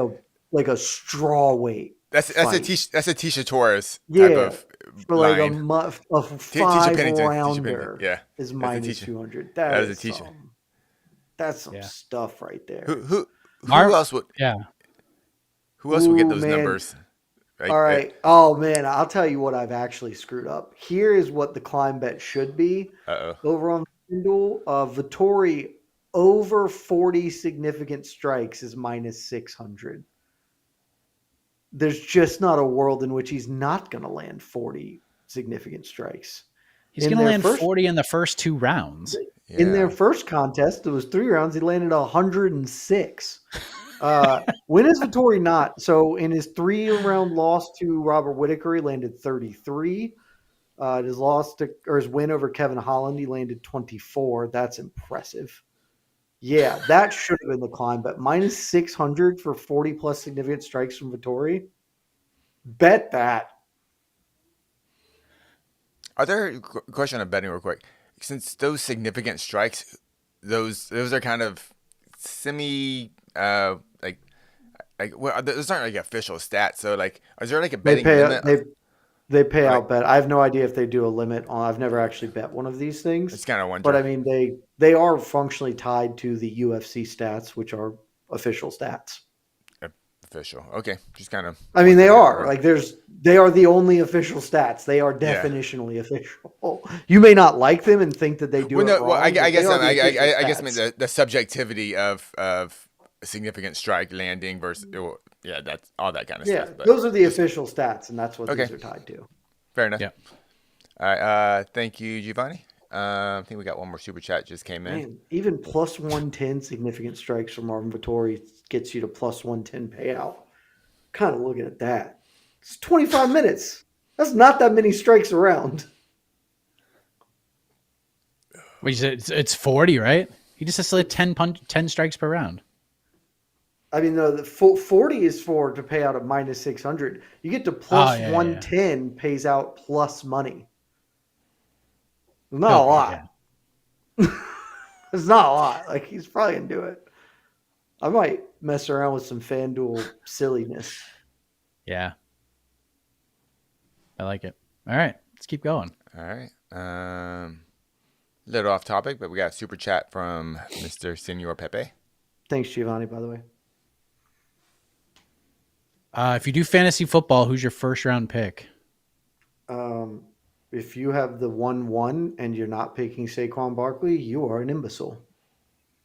Speaker 3: like a straw weight
Speaker 1: That's
Speaker 3: fight.
Speaker 1: a Tisha Torres type
Speaker 3: Yeah,
Speaker 1: of
Speaker 3: for like
Speaker 1: line.
Speaker 3: a
Speaker 1: Tisha
Speaker 3: five
Speaker 1: Pennington. Tisha Pennington.
Speaker 3: rounder
Speaker 1: Yeah,
Speaker 3: is
Speaker 1: that's a
Speaker 3: minus
Speaker 1: Tisha.
Speaker 3: 200.
Speaker 1: That is a Tisha.
Speaker 3: That's some
Speaker 2: Yeah.
Speaker 3: stuff right
Speaker 1: Who
Speaker 3: there.
Speaker 1: who who
Speaker 2: Marv.
Speaker 1: else would
Speaker 2: Yeah.
Speaker 1: get
Speaker 3: Ooh
Speaker 1: those
Speaker 3: man.
Speaker 1: numbers?
Speaker 3: All
Speaker 1: Like,
Speaker 3: right. Oh man, I'll tell you what I've actually screwed up. Here is what the climb bet should be
Speaker 1: oh.
Speaker 3: over on FanDuel. Vittori over 40 significant strikes is minus 600. There's just not a world in which he's not going to land 40 significant strikes.
Speaker 2: He's
Speaker 3: In
Speaker 2: going to
Speaker 3: their
Speaker 2: land
Speaker 3: first
Speaker 2: 40 in the first 2 rounds.
Speaker 3: in their
Speaker 1: Yeah.
Speaker 3: first contest, it was 3 rounds. He landed 106. When is Vittori not? So in his 3 round loss to Robert Whitaker, he landed 33. His win over Kevin Holland, he landed 24. That's impressive. Yeah, that should have been the climb, but minus 600 for 40 plus significant strikes from Vittori. Bet that.
Speaker 1: Are there question on betting real quick? Since those significant strikes, those are kind of semi well, those aren't like official stats. So like, is there like a
Speaker 3: They
Speaker 1: betting
Speaker 3: pay
Speaker 1: limit?
Speaker 3: they pay
Speaker 1: Or
Speaker 3: out
Speaker 1: like,
Speaker 3: bet. I have no idea if they do a limit on. I've never actually bet one of these things,
Speaker 1: it's kind of
Speaker 3: but
Speaker 1: wonder.
Speaker 3: I mean they are functionally tied to the UFC stats, which are official stats.
Speaker 1: Official. Okay, just kind of
Speaker 3: I mean, they
Speaker 1: wondering.
Speaker 3: are like they are the only official stats. They are
Speaker 1: Yeah.
Speaker 3: definitionally official. You may not like them and think that they do
Speaker 1: Well,
Speaker 3: it
Speaker 1: no. Well,
Speaker 3: wrong, but
Speaker 1: I
Speaker 3: they
Speaker 1: guess
Speaker 3: are the official
Speaker 1: I guess I mean
Speaker 3: stats.
Speaker 1: the subjectivity of a significant strike landing versus yeah, that's all that kind of
Speaker 3: Yeah,
Speaker 1: stuff. But
Speaker 3: those are the
Speaker 1: just
Speaker 3: official stats, and that's what
Speaker 1: okay,
Speaker 3: these are tied to.
Speaker 1: fair enough.
Speaker 2: Yeah.
Speaker 1: All right. Thank you, Giovanni. I think we got one more super chat just came in.
Speaker 3: Man, even plus 110 significant strikes from Marvin Vettori gets you to plus 110 payout. Kind of looking at that. It's 25 minutes. That's not that many strikes around.
Speaker 2: What you said? It's 40, right? He just has to let 10 strikes per round.
Speaker 3: I mean, no, the 40 is to pay out at minus 600. You get to plus
Speaker 2: Yeah.
Speaker 3: 110 pays out plus money. Not a
Speaker 2: Okay,
Speaker 3: lot.
Speaker 2: yeah.
Speaker 3: It's not a lot. Like, he's probably going to do it. I might mess around with some FanDuel silliness.
Speaker 2: Yeah. I like it. All right, let's keep going.
Speaker 1: All right. Little off topic, but we got a super chat from Mr. Senor Pepe.
Speaker 3: Thanks, Giovanni, by the way.
Speaker 2: If you do fantasy football, who's your first round pick?
Speaker 3: If you have the 1-1 and you're not picking Saquon Barkley, you are an imbecile.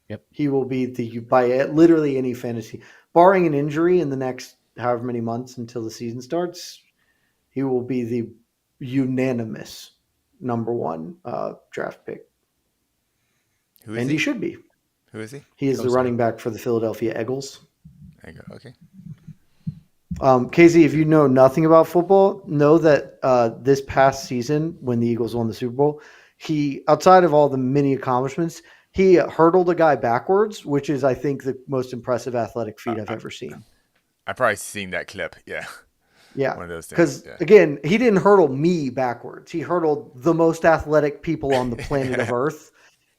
Speaker 2: Yep.
Speaker 3: He will be by literally any fantasy, barring an injury in the next however many months until the season starts, he will be the unanimous number one draft pick.
Speaker 1: Who is
Speaker 3: and
Speaker 1: he?
Speaker 3: he should be.
Speaker 1: Who is he?
Speaker 3: He is
Speaker 2: Go
Speaker 3: the
Speaker 2: Sam.
Speaker 3: running back for the Philadelphia Eagles.
Speaker 1: There you go. Okay.
Speaker 3: Casey, if you know nothing about football, know that this past season when the Eagles won the Super Bowl, he, outside of all the many accomplishments, he hurdled a guy backwards, which is, I think, the most impressive athletic feat I've ever seen.
Speaker 1: I've probably seen that clip. Yeah.
Speaker 3: Yeah.
Speaker 1: One of those things.
Speaker 3: Because,
Speaker 1: Yeah.
Speaker 3: again, he didn't hurdle me backwards. He hurdled the most athletic people on the planet of Earth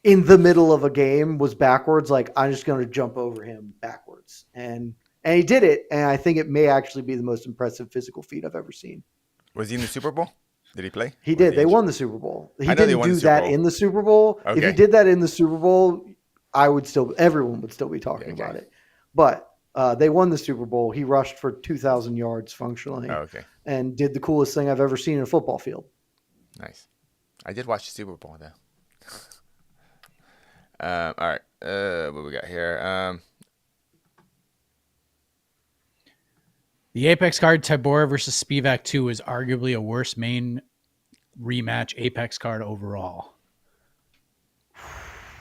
Speaker 3: in the middle of a game, was backwards. Like, I'm just going to jump over him backwards. And he did it, and I think it may actually be the most impressive physical feat I've ever seen.
Speaker 1: Was he in the Super Bowl? Did he play?
Speaker 3: He did. They won the Super Bowl. He
Speaker 1: I know they
Speaker 3: didn't
Speaker 1: won the
Speaker 3: do
Speaker 1: Super
Speaker 3: that
Speaker 1: Bowl.
Speaker 3: in the Super Bowl. If
Speaker 1: Okay.
Speaker 3: he did that in the Super Bowl, everyone would still be talking
Speaker 1: Okay.
Speaker 3: about it. But they won the Super Bowl. He rushed for 2,000 yards functionally
Speaker 1: Oh, okay.
Speaker 3: and did the coolest thing I've ever seen in a football field.
Speaker 1: Nice. I did watch the Super Bowl though. All right. What we got here?
Speaker 2: The Apex card Tybura versus Spivak 2 is arguably a worse main rematch Apex card overall.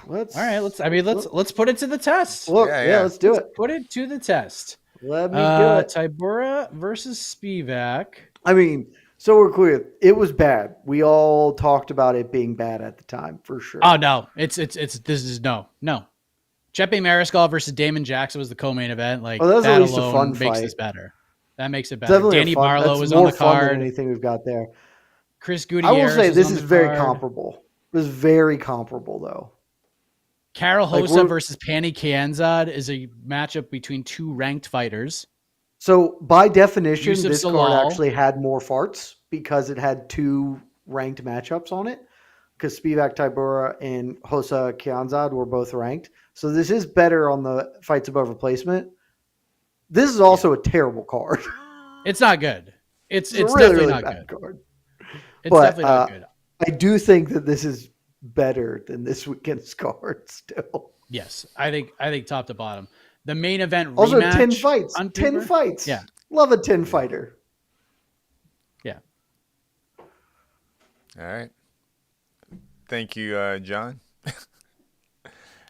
Speaker 3: Let's
Speaker 2: All right, let's put it to the test.
Speaker 3: look.
Speaker 1: Yeah,
Speaker 3: Yeah,
Speaker 1: yeah.
Speaker 3: let's do it.
Speaker 2: Put it to the test.
Speaker 3: Let me do it.
Speaker 2: Tybura versus Spivak.
Speaker 3: I mean, so we're clear. It was bad. We all talked about it being bad at the time, for sure.
Speaker 2: Oh no, it's this is no. Chepe Mariscal versus Damon Jackson was the co-main event. Like
Speaker 3: that was
Speaker 2: that
Speaker 3: at least a
Speaker 2: alone
Speaker 3: fun
Speaker 2: makes
Speaker 3: fight.
Speaker 2: this better. That makes it better.
Speaker 3: Definitely
Speaker 2: Danny Barlow
Speaker 3: that's
Speaker 2: was
Speaker 3: more
Speaker 2: on the
Speaker 3: fun than
Speaker 2: card.
Speaker 3: anything we've got there.
Speaker 2: Chris
Speaker 3: I will
Speaker 2: Gutierrez
Speaker 3: say
Speaker 2: was
Speaker 3: this
Speaker 2: on
Speaker 3: is
Speaker 2: the
Speaker 3: very
Speaker 2: card.
Speaker 3: comparable. It was very comparable, though.
Speaker 2: Carol
Speaker 3: Like,
Speaker 2: Hossa versus Pani Kianzad is a matchup between two ranked fighters.
Speaker 3: So by definition,
Speaker 2: Yusuf
Speaker 3: this card
Speaker 2: Salal.
Speaker 3: actually had more farts because it had two ranked matchups on it. Because Spivak Tybura and Hossa Kianzad were both ranked. So this is better on the fights above replacement. This is also a terrible card.
Speaker 2: It's not good. It's
Speaker 3: a really,
Speaker 2: definitely
Speaker 3: really
Speaker 2: not
Speaker 3: bad
Speaker 2: good.
Speaker 3: card.
Speaker 2: It's
Speaker 3: But,
Speaker 2: definitely not good.
Speaker 3: I do think that this is better than this weekend's card still.
Speaker 2: Yes, I think top to bottom. The main event
Speaker 3: Also,
Speaker 2: rematch
Speaker 3: 10 fights.
Speaker 2: on
Speaker 3: 10
Speaker 2: paper?
Speaker 3: fights.
Speaker 2: Yeah.
Speaker 3: Love a 10 fighter.
Speaker 2: Yeah.
Speaker 1: All right. Thank you, John.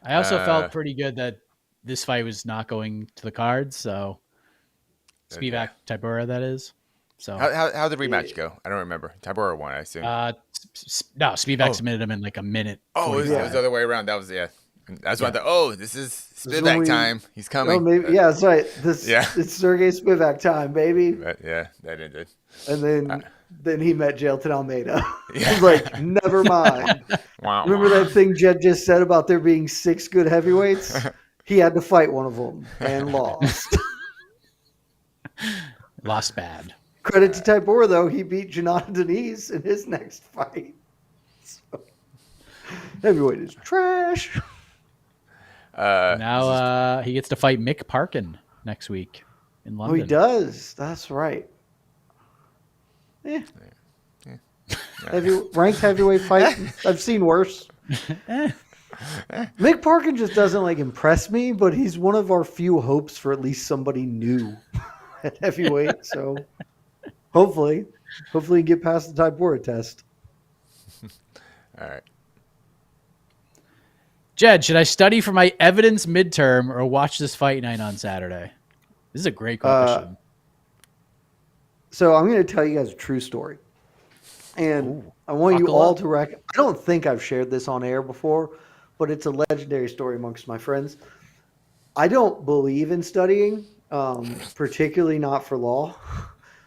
Speaker 2: I also felt pretty good that this fight was not going to the cards. So Spivak Tybura, that is. So
Speaker 1: how did the rematch go? I don't remember. Tybura won, I assume.
Speaker 2: no, Spivak submitted him in like a minute.
Speaker 1: Oh, it was the other way around. That was That's why I thought. Oh, this is Spivak time. He's coming.
Speaker 3: Oh, maybe that's right. It's Sergey Spivak time, baby.
Speaker 1: But, that ended.
Speaker 3: And then he met Jailton Almeida. I was like, never mind.
Speaker 1: Wow.
Speaker 3: Remember that thing Jed just said about there being 6 good heavyweights? He had to fight one of them and lost.
Speaker 2: Lost bad.
Speaker 3: Credit to Tybura, though. He beat Jonathan Denise in his next fight. So, heavyweight is trash.
Speaker 2: Now he gets to fight Mick Parkin next week in London.
Speaker 3: Oh, he does. That's right. Ranked heavyweight fight. I've seen worse. Mick Parkin just doesn't impress me, but he's one of our few hopes for at least somebody new at heavyweight. So hopefully get past the Tybura test.
Speaker 1: All right.
Speaker 2: Jed, should I study for my evidence midterm or watch this fight night on Saturday? This is a great question.
Speaker 3: So I'm going to tell you guys a true story. And I want you all to I don't think I've shared this on air before, but it's a legendary story amongst my friends. I don't believe in studying, particularly not for law,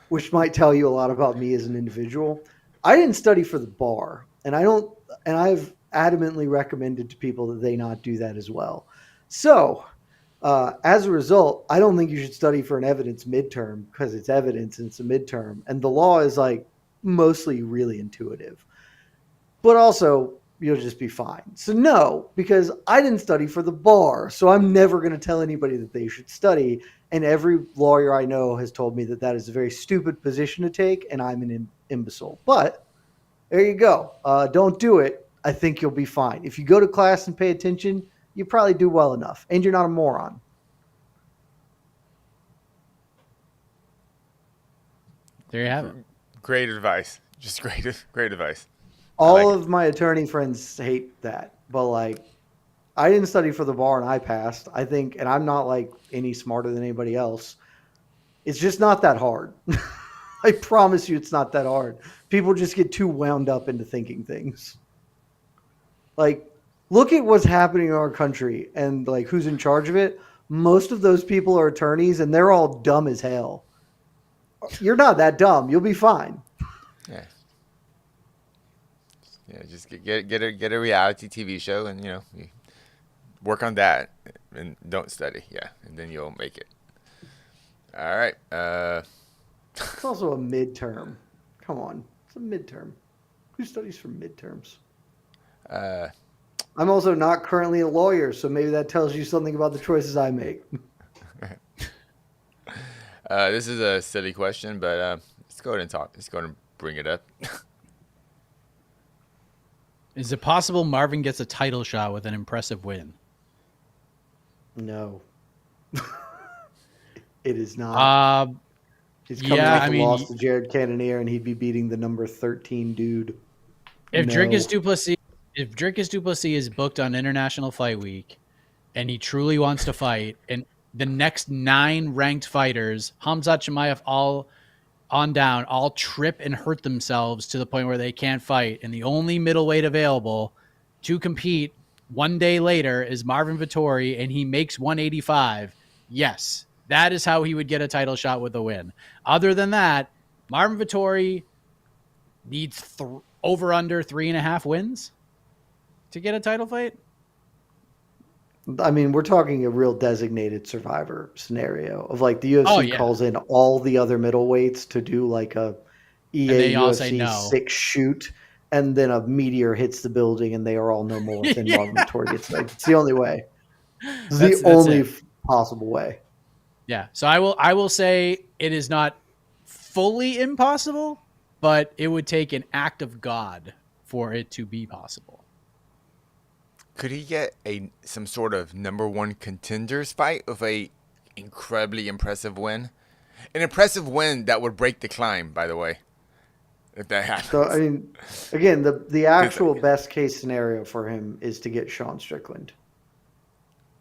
Speaker 3: which might tell you a lot about me as an individual. I didn't study for the bar, and I've adamantly recommended to people that they not do that as well. So, as a result, I don't think you should study for an evidence midterm because it's evidence and it's a midterm. And the law is mostly really intuitive. But also, you'll just be fine. So no, because I didn't study for the bar. So I'm never going to tell anybody that they should study. And every lawyer I know has told me that that is a very stupid position to take, and I'm an imbecile. But there you go. Don't do it. I think you'll be fine. If you go to class and pay attention, you probably do well enough. And you're not a moron.
Speaker 2: There you have it.
Speaker 1: Great advice. Just great advice.
Speaker 3: All of my attorney friends hate that. But I didn't study for the bar and I passed. I think, and I'm not any smarter than anybody else. It's just not that hard. I promise you it's not that hard. People just get too wound up into thinking things. Look at what's happening in our country and who's in charge of it. Most of those people are attorneys and they're all dumb as hell. You're not that dumb. You'll be fine.
Speaker 1: Yeah. Yeah, just get a reality TV show and you work on that and don't study. Yeah, and then you'll make it. All right.
Speaker 3: It's also a midterm. Come on, it's a midterm. Who studies for midterms? I'm also not currently a lawyer, so maybe that tells you something about the choices I make.
Speaker 1: This is a silly question, but let's go ahead and talk. Let's go ahead and bring it up.
Speaker 2: Is it possible Marvin gets a title shot with an impressive win?
Speaker 3: No, it is not.
Speaker 2: Uh,
Speaker 3: He's coming
Speaker 2: yeah,
Speaker 3: off
Speaker 2: I
Speaker 3: a
Speaker 2: mean,
Speaker 3: loss to Jared Cannonier, and he'd be beating the number 13 dude.
Speaker 2: if Dricus
Speaker 3: No.
Speaker 2: Duplessis, if Dricus Duplessis is booked on International Fight Week and he truly wants to fight, and the next 9 ranked fighters, Hamzat Chimaev, all on down, all trip and hurt themselves to the point where they can't fight, and the only middleweight available to compete one day later is Marvin Vettori, and he makes 185. Yes, that is how he would get a title shot with a win. Other than that, Marvin Vettori needs over under 3.5 wins to get a title fight.
Speaker 3: I mean, we're talking a real designated survivor scenario of like the
Speaker 2: Oh
Speaker 3: UFC
Speaker 2: yeah,
Speaker 3: calls in all the other middleweights to do like a
Speaker 2: and
Speaker 3: EA
Speaker 2: they all say
Speaker 3: UFC
Speaker 2: no.
Speaker 3: 6 shoot, and then a meteor hits the building and they are all no more. Then Marvin
Speaker 2: Yeah.
Speaker 3: Vettori gets like it's the only way. It's the
Speaker 2: That's
Speaker 3: only
Speaker 2: it.
Speaker 3: possible way.
Speaker 2: Yeah. So I will say it is not fully impossible, but it would take an act of God for it to be possible.
Speaker 1: Could he get some sort of number one contenders fight with a incredibly impressive win? An impressive win that would break the climb, by the way, if that
Speaker 3: So I
Speaker 1: happens.
Speaker 3: mean, again, the
Speaker 1: Because
Speaker 3: actual best case scenario for him is to get Sean Strickland,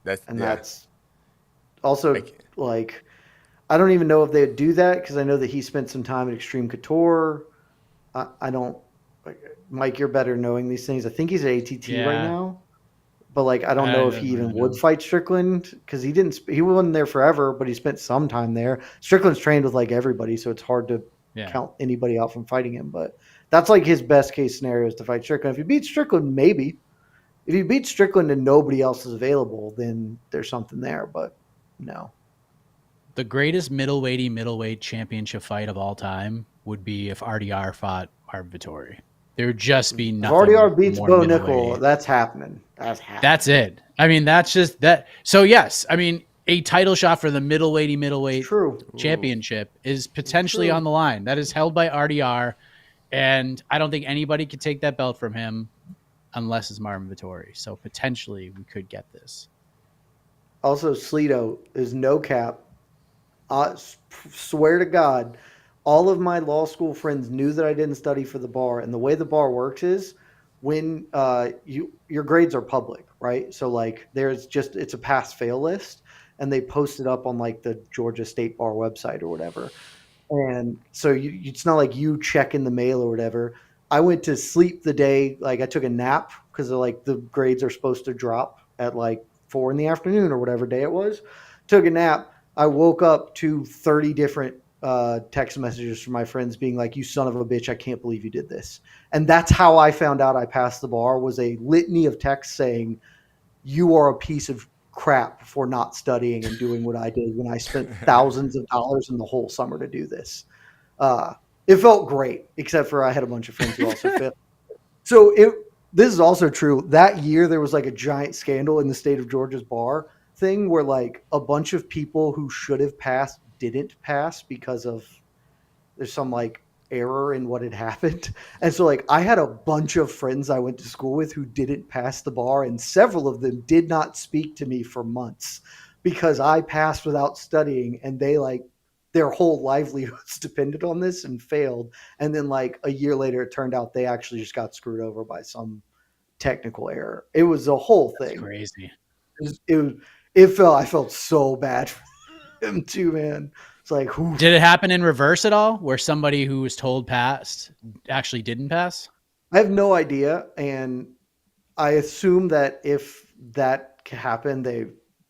Speaker 1: that's
Speaker 3: and
Speaker 1: yeah.
Speaker 3: that's also
Speaker 1: Like
Speaker 3: like I don't even know if they would do that because I know that he spent some time at Extreme Couture. I don't, like, Mike, you're better knowing these things. I think he's at ATT right
Speaker 2: Yeah.
Speaker 3: now, but like I don't
Speaker 2: I
Speaker 3: know if he
Speaker 2: don't
Speaker 3: even
Speaker 2: really
Speaker 3: would
Speaker 2: know.
Speaker 3: fight Strickland because he wasn't there forever, but he spent some time there. Strickland's trained with like everybody, so it's hard to
Speaker 2: Yeah.
Speaker 3: count anybody out from fighting him. But that's like his best case scenario is to fight Strickland. If he beats Strickland, maybe. If he beats Strickland and nobody else is available, then there's something there. But no.
Speaker 2: The greatest middleweight championship fight of all time would be if RDR fought Marvin Vettori. There would just be
Speaker 3: If RDR
Speaker 2: nothing
Speaker 3: beats
Speaker 2: more
Speaker 3: Bo Nickel,
Speaker 2: middleweight.
Speaker 3: that's happening. That's
Speaker 2: That's
Speaker 3: happening.
Speaker 2: it. I mean, that's just that. So yes, I mean, a title shot for the
Speaker 3: It's
Speaker 2: middleweight
Speaker 3: true.
Speaker 1: ooh,
Speaker 2: championship is
Speaker 3: It's
Speaker 2: potentially on
Speaker 3: true.
Speaker 2: the line. That is held by RDR, and I don't think anybody could take that belt from him unless it's Marvin Vettori. So potentially we could get this.
Speaker 3: Also, Sleeto is no cap. I swear to God, all of my law school friends knew that I didn't study for the bar, and the way the bar works is when your grades are public, right? So like there's just it's a pass fail list, and they post it up on like the Georgia State Bar website or whatever. And so it's not like you check in the mail or whatever. I went to sleep the day, like I took a nap because like the grades are supposed to drop at like 4 in the afternoon or whatever day it was. Took a nap. I woke up to 30 different text messages from my friends being like, "You son of a bitch, I can't believe you did this." And that's how I found out I passed the bar was a litany of texts saying, "You are a piece of crap for not studying and doing what I did when I spent thousands of dollars in the whole summer to do this." Uh, it felt great, except for I had a bunch of friends who also failed. So this is also true. That year there was like a giant scandal in the state of Georgia's bar thing where like a bunch of people who should have passed didn't pass because of there's some like error in what had happened. And so like I had a bunch of friends I went to school with who didn't pass the bar and several of them did not speak to me for months because I passed without studying and they like their whole livelihoods depended on this and failed. And then like a year later it turned out they actually just got screwed over by some technical error. It was a whole
Speaker 2: That's
Speaker 3: thing.
Speaker 2: crazy.
Speaker 3: It felt I felt so bad for him too, man. It's like,
Speaker 2: Did it
Speaker 3: oof.
Speaker 2: happen in reverse at all, where somebody who was told passed actually didn't pass?
Speaker 3: I have no idea, and I assume that if that happened,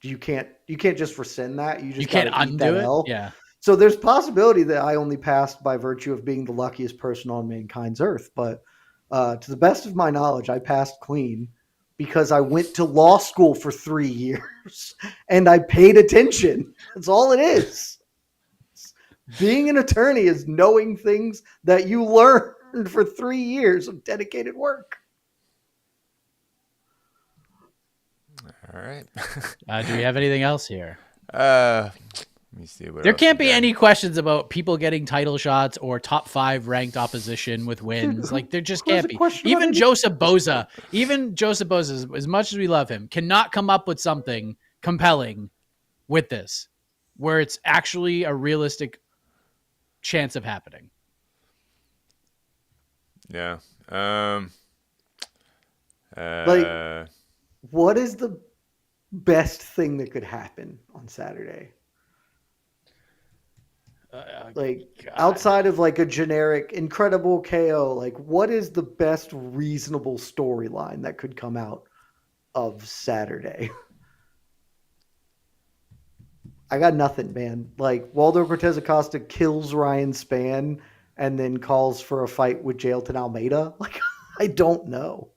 Speaker 3: you can't just rescind that. You
Speaker 2: You
Speaker 3: just got
Speaker 2: can't
Speaker 3: to eat that
Speaker 2: undo it.
Speaker 3: L.
Speaker 2: Yeah.
Speaker 3: So there's possibility that I only passed by virtue of being the luckiest person on mankind's earth. But to the best of my knowledge, I passed clean because I went to law school for 3 years and I paid attention. That's all it is. Being an attorney is knowing things that you learned for 3 years of dedicated work.
Speaker 1: all right.
Speaker 2: Do we have anything else here?
Speaker 1: uh, me see what
Speaker 2: There
Speaker 1: else we
Speaker 2: can't be
Speaker 1: got.
Speaker 2: any questions about people getting title shots or top 5 ranked opposition with wins.
Speaker 3: Dude,
Speaker 2: Like there just
Speaker 3: who has
Speaker 2: can't
Speaker 3: a
Speaker 2: be.
Speaker 3: question about
Speaker 2: Even
Speaker 3: any?
Speaker 2: Joseph Boza, as much as we love him, cannot come up with something compelling with this, where it's actually a realistic chance of happening.
Speaker 1: Yeah.
Speaker 3: Like,
Speaker 1: Uh,
Speaker 3: what is the best thing that could happen on Saturday? Like,
Speaker 2: God.
Speaker 3: outside of like a generic incredible KO, like what is the best reasonable storyline that could come out of Saturday? I got nothing, man. Like Waldo Cortez Acosta kills Ryan Spann and then calls for a fight with Jailton Almeida. Like, I don't know.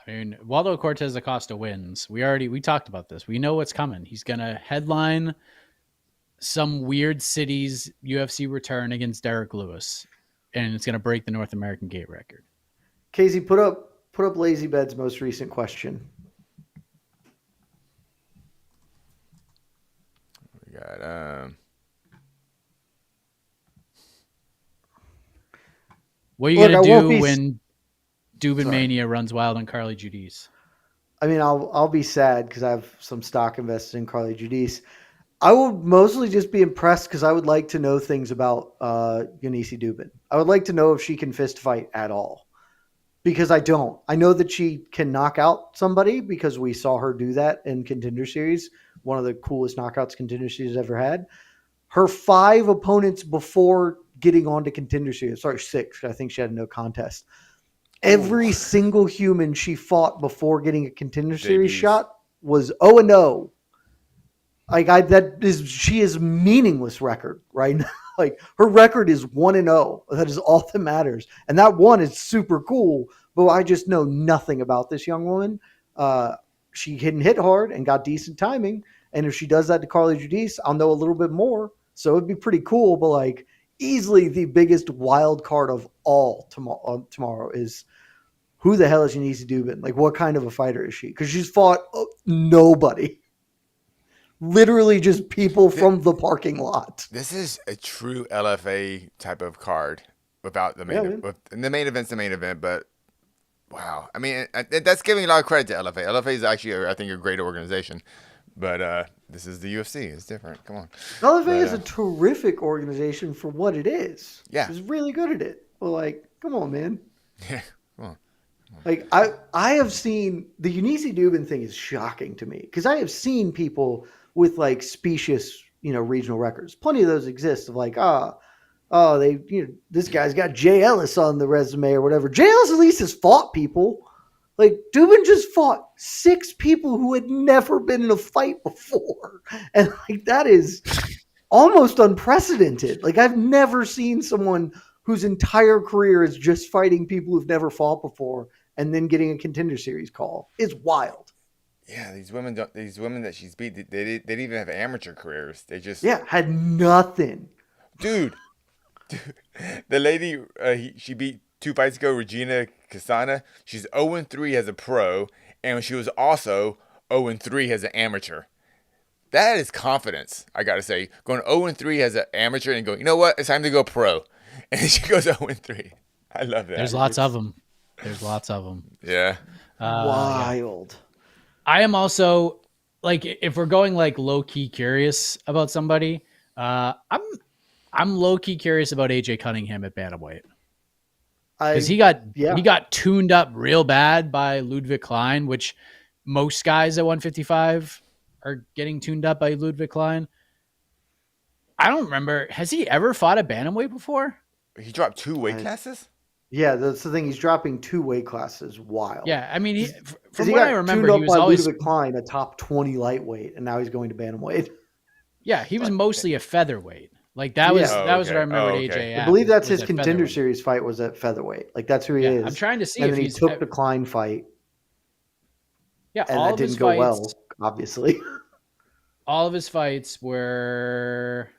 Speaker 2: I mean, Waldo Cortez Acosta wins. We talked about this. We know what's coming. He's gonna headline some weird city's UFC return against Derek Lewis, and it's gonna break the North American gate record.
Speaker 3: Casey, put up Lazy Bed's most recent question.
Speaker 1: we got
Speaker 2: What are you
Speaker 3: Look, I
Speaker 2: gonna
Speaker 3: won't
Speaker 2: do
Speaker 3: be.
Speaker 2: when Dubin
Speaker 3: Sorry.
Speaker 2: Mania runs wild on Carly Judice?
Speaker 3: I mean, I'll be sad because I have some stock invested in Carly Judice. I will mostly just be impressed because I would like to know things about Eunice Dubin. I would like to know if she can fist fight at all because I don't. I know that she can knock out somebody because we saw her do that in Contender Series, one of the coolest knockouts Contender Series ever had. Her 5 opponents before getting on to Contender Series, sorry, 6, I think she had no contest. Every single human she fought before getting a Contender Series
Speaker 1: debuts.
Speaker 3: shot was 0-0. She is meaningless record right now. Like her record is 1-0. That is all that matters, and that one is super cool. But I just know nothing about this young woman. She can hit hard and got decent timing, and if she does that to Carly Judice, I'll know a little bit more. So it'd be pretty cool. But like easily the biggest wild card of all tomorrow is who the hell is Eunice Dubin? Like what kind of a fighter is she? Because she's fought nobody. Literally just people from the parking lot.
Speaker 1: This is a true LFA type of card without the main.
Speaker 3: Man.
Speaker 1: And the main event's the main event, but wow. I mean, that's giving a lot of credit to LFA. LFA is actually, I think, a great organization. But this is the UFC. It's different. Come on.
Speaker 3: LFA is a terrific organization for what it is.
Speaker 1: Yeah.
Speaker 3: It's really good at it. But like, come on, man.
Speaker 1: Yeah. Come on.
Speaker 3: Like I have seen the Eunice Dubin thing is shocking to me because I have seen people with like specious, regional records. Plenty of those exist of like, this guy's got Jay Ellis on the resume or whatever. Jay Ellis at least has fought people. Like Dubin just fought 6 people who had never been in a fight before. And like that is almost unprecedented. Like I've never seen someone whose entire career is just fighting people who've never fought before and then getting a Contender Series call. It's wild.
Speaker 1: Yeah, these women that she's beat, they didn't even have amateur careers. They just
Speaker 3: had nothing.
Speaker 1: Dude, the lady she beat 2 fights ago, Regina Casana. She's 0-3 as a pro, and she was also 0-3 as an amateur. That is confidence, I gotta say. Going 0-3 as an amateur and going, you know what? It's time to go pro, and then she goes 0-3. I love that.
Speaker 2: There's lots of them.
Speaker 1: Yeah.
Speaker 3: Wild.
Speaker 2: I am also like, if we're going like low key curious about somebody, I'm low key curious about AJ Cunningham at bantamweight because he got tuned up real bad by Ludwig Klein, which most guys at 155 are getting tuned up by Ludwig Klein. I don't remember. Has he ever fought at bantamweight before?
Speaker 1: He dropped 2 weight classes?
Speaker 3: Yeah, that's the thing. He's dropping 2 weight classes. Wild.
Speaker 2: Yeah, I mean, from
Speaker 3: he
Speaker 2: what
Speaker 3: got
Speaker 2: I remember,
Speaker 3: tuned
Speaker 2: he
Speaker 3: up
Speaker 2: was
Speaker 3: by
Speaker 2: always
Speaker 3: Ludwig Klein, a top 20 lightweight, and now he's going to bantamweight.
Speaker 2: Yeah, he was mostly a featherweight. Like that was what I remembered AJ.
Speaker 3: I believe that's his Contender Series fight was at featherweight. Like that's who he is.
Speaker 2: I'm trying to see
Speaker 3: and
Speaker 2: if
Speaker 3: then he
Speaker 2: he's
Speaker 3: took the Klein fight.
Speaker 2: Yeah,
Speaker 3: and
Speaker 2: all
Speaker 3: that
Speaker 2: of his
Speaker 3: didn't go
Speaker 2: fights,
Speaker 3: well, obviously.
Speaker 2: All of his fights were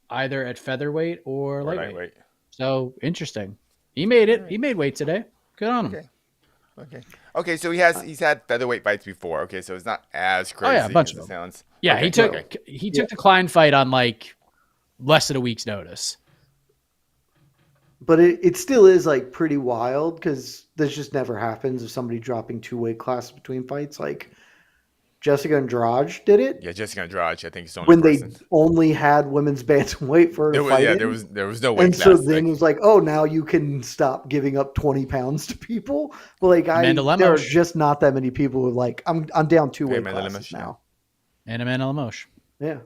Speaker 2: either at featherweight or lightweight. So interesting. He made it. Right. He made weight today. Good on him.
Speaker 1: Okay. So he's had featherweight fights before. Okay, so it's not as crazy
Speaker 2: a bunch
Speaker 1: as
Speaker 2: of
Speaker 1: it sounds.
Speaker 2: Yeah,
Speaker 1: Okay,
Speaker 2: he took the Klein fight on like less than a week's notice.
Speaker 3: But it still is like pretty wild because this just never happens of somebody dropping 2 weight classes between fights. Like Jessica Andrade did it
Speaker 1: Yeah, Jessica Andrade, I think is the only
Speaker 3: when
Speaker 1: person.
Speaker 3: they only had women's bantamweight for her to fight in.
Speaker 1: There was no weight
Speaker 3: And
Speaker 1: class.
Speaker 3: so then it was like, oh, now you can stop giving up 20 pounds to people. But like
Speaker 2: Amanda
Speaker 3: there are
Speaker 2: Lemos.
Speaker 3: just not that many people who are like, I'm down 2 weight
Speaker 1: Amanda
Speaker 3: classes
Speaker 1: Lemos,
Speaker 3: now.
Speaker 2: And Amanda Lemos.
Speaker 3: Yeah.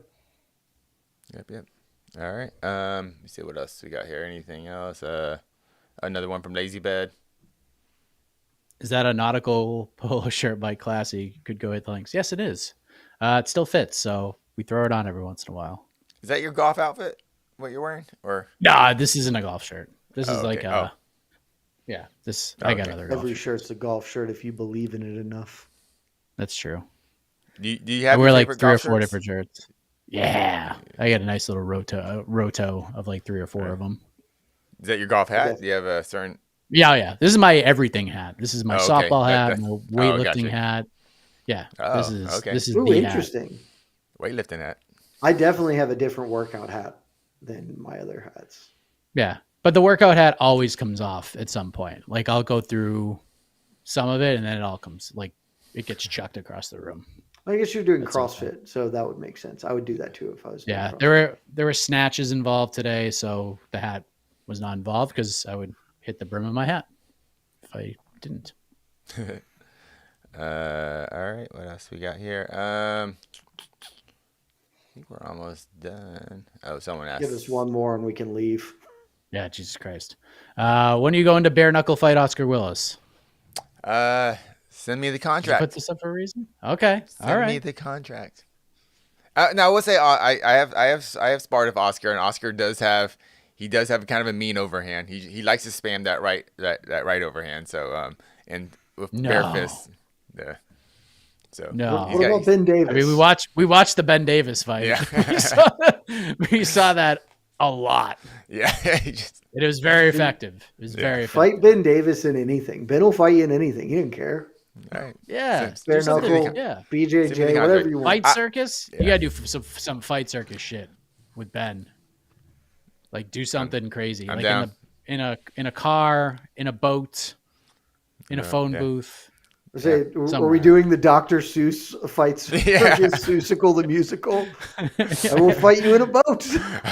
Speaker 1: Yep. All right. Let me see what else we got here. Anything else? Another one from Lazy Bed.
Speaker 2: Is that a nautical polo shirt by Classy? Could go with links. Yes, it is. It still fits, so we throw it on every once in a while.
Speaker 1: Is that your golf outfit? What you're wearing? Or
Speaker 2: Nah, this isn't a golf shirt. This is like
Speaker 1: okay.
Speaker 2: yeah. This
Speaker 1: Oh,
Speaker 2: I got
Speaker 1: okay.
Speaker 2: other golf
Speaker 3: Every
Speaker 2: shirts.
Speaker 3: shirt's a golf shirt if you believe in it enough.
Speaker 2: That's true.
Speaker 1: do you
Speaker 2: I
Speaker 1: have
Speaker 2: wear
Speaker 1: your
Speaker 2: like
Speaker 1: favorite
Speaker 2: 3 or
Speaker 1: golf
Speaker 2: 4
Speaker 1: shirts?
Speaker 2: different shirts. Yeah, I got a nice little roto of like 3 or 4 of them.
Speaker 1: Is that your golf hat?
Speaker 3: Okay.
Speaker 1: Do you have a certain?
Speaker 2: Yeah. This is my everything hat. This is my
Speaker 1: Oh, okay.
Speaker 2: softball hat,
Speaker 1: That-
Speaker 2: my
Speaker 1: oh,
Speaker 2: weightlifting
Speaker 1: gotcha.
Speaker 2: hat. Yeah,
Speaker 1: Oh,
Speaker 2: this is
Speaker 3: Ooh,
Speaker 2: the hat.
Speaker 3: interesting.
Speaker 1: Weightlifting hat.
Speaker 3: I definitely have a different workout hat than my other hats.
Speaker 2: Yeah, but the workout hat always comes off at some point. Like I'll go through some of it, and then it all comes like it gets chucked across the room.
Speaker 3: I guess you're doing
Speaker 2: That's
Speaker 3: CrossFit, so that would make sense. I would do that too if I was doing
Speaker 2: Yeah,
Speaker 3: CrossFit.
Speaker 2: there were snatches involved today, so the hat was not involved because I would hit the brim of my hat if I didn't.
Speaker 1: All right. What else we got here? I think we're almost done. Oh, someone asked.
Speaker 3: Give us one more and we can leave.
Speaker 2: Yeah, Jesus Christ. When are you going to bare knuckle fight Oscar Willis?
Speaker 1: Send me the
Speaker 2: Did you
Speaker 1: contract.
Speaker 2: put this up for a reason? Okay, all
Speaker 1: Send me
Speaker 2: right.
Speaker 1: the contract. Now I will say I have sparred with Oscar, and Oscar does have kind of a mean overhand. He likes to spam that right overhand. So and with bare fists, yeah. So
Speaker 2: No.
Speaker 1: he's
Speaker 3: What
Speaker 1: got-
Speaker 3: about Ben Davis?
Speaker 2: I mean, we watched the Ben Davis fight.
Speaker 1: Yeah.
Speaker 2: we saw that a lot.
Speaker 1: Yeah,
Speaker 2: It was very effective. It was very effective.
Speaker 3: Fight Ben Davis in anything. Ben will fight you in anything. He didn't care.
Speaker 1: all right.
Speaker 2: Yeah.
Speaker 1: So-
Speaker 3: Bare
Speaker 1: do something to
Speaker 3: knuckle,
Speaker 1: the-
Speaker 2: Yeah.
Speaker 3: BJJ,
Speaker 1: Send me the
Speaker 3: whatever
Speaker 1: contract.
Speaker 3: you want.
Speaker 2: Fight circus?
Speaker 1: yeah.
Speaker 2: You gotta do some fight circus shit with Ben. Like do something crazy.
Speaker 1: I'm
Speaker 2: like
Speaker 1: down.
Speaker 2: in a car, in a boat, in a phone
Speaker 1: yeah.
Speaker 2: booth.
Speaker 3: Say, are we
Speaker 2: somewhere.
Speaker 3: doing the Dr. Seuss fights?
Speaker 1: Yeah.
Speaker 3: Seussical the musical. I will fight you in a boat.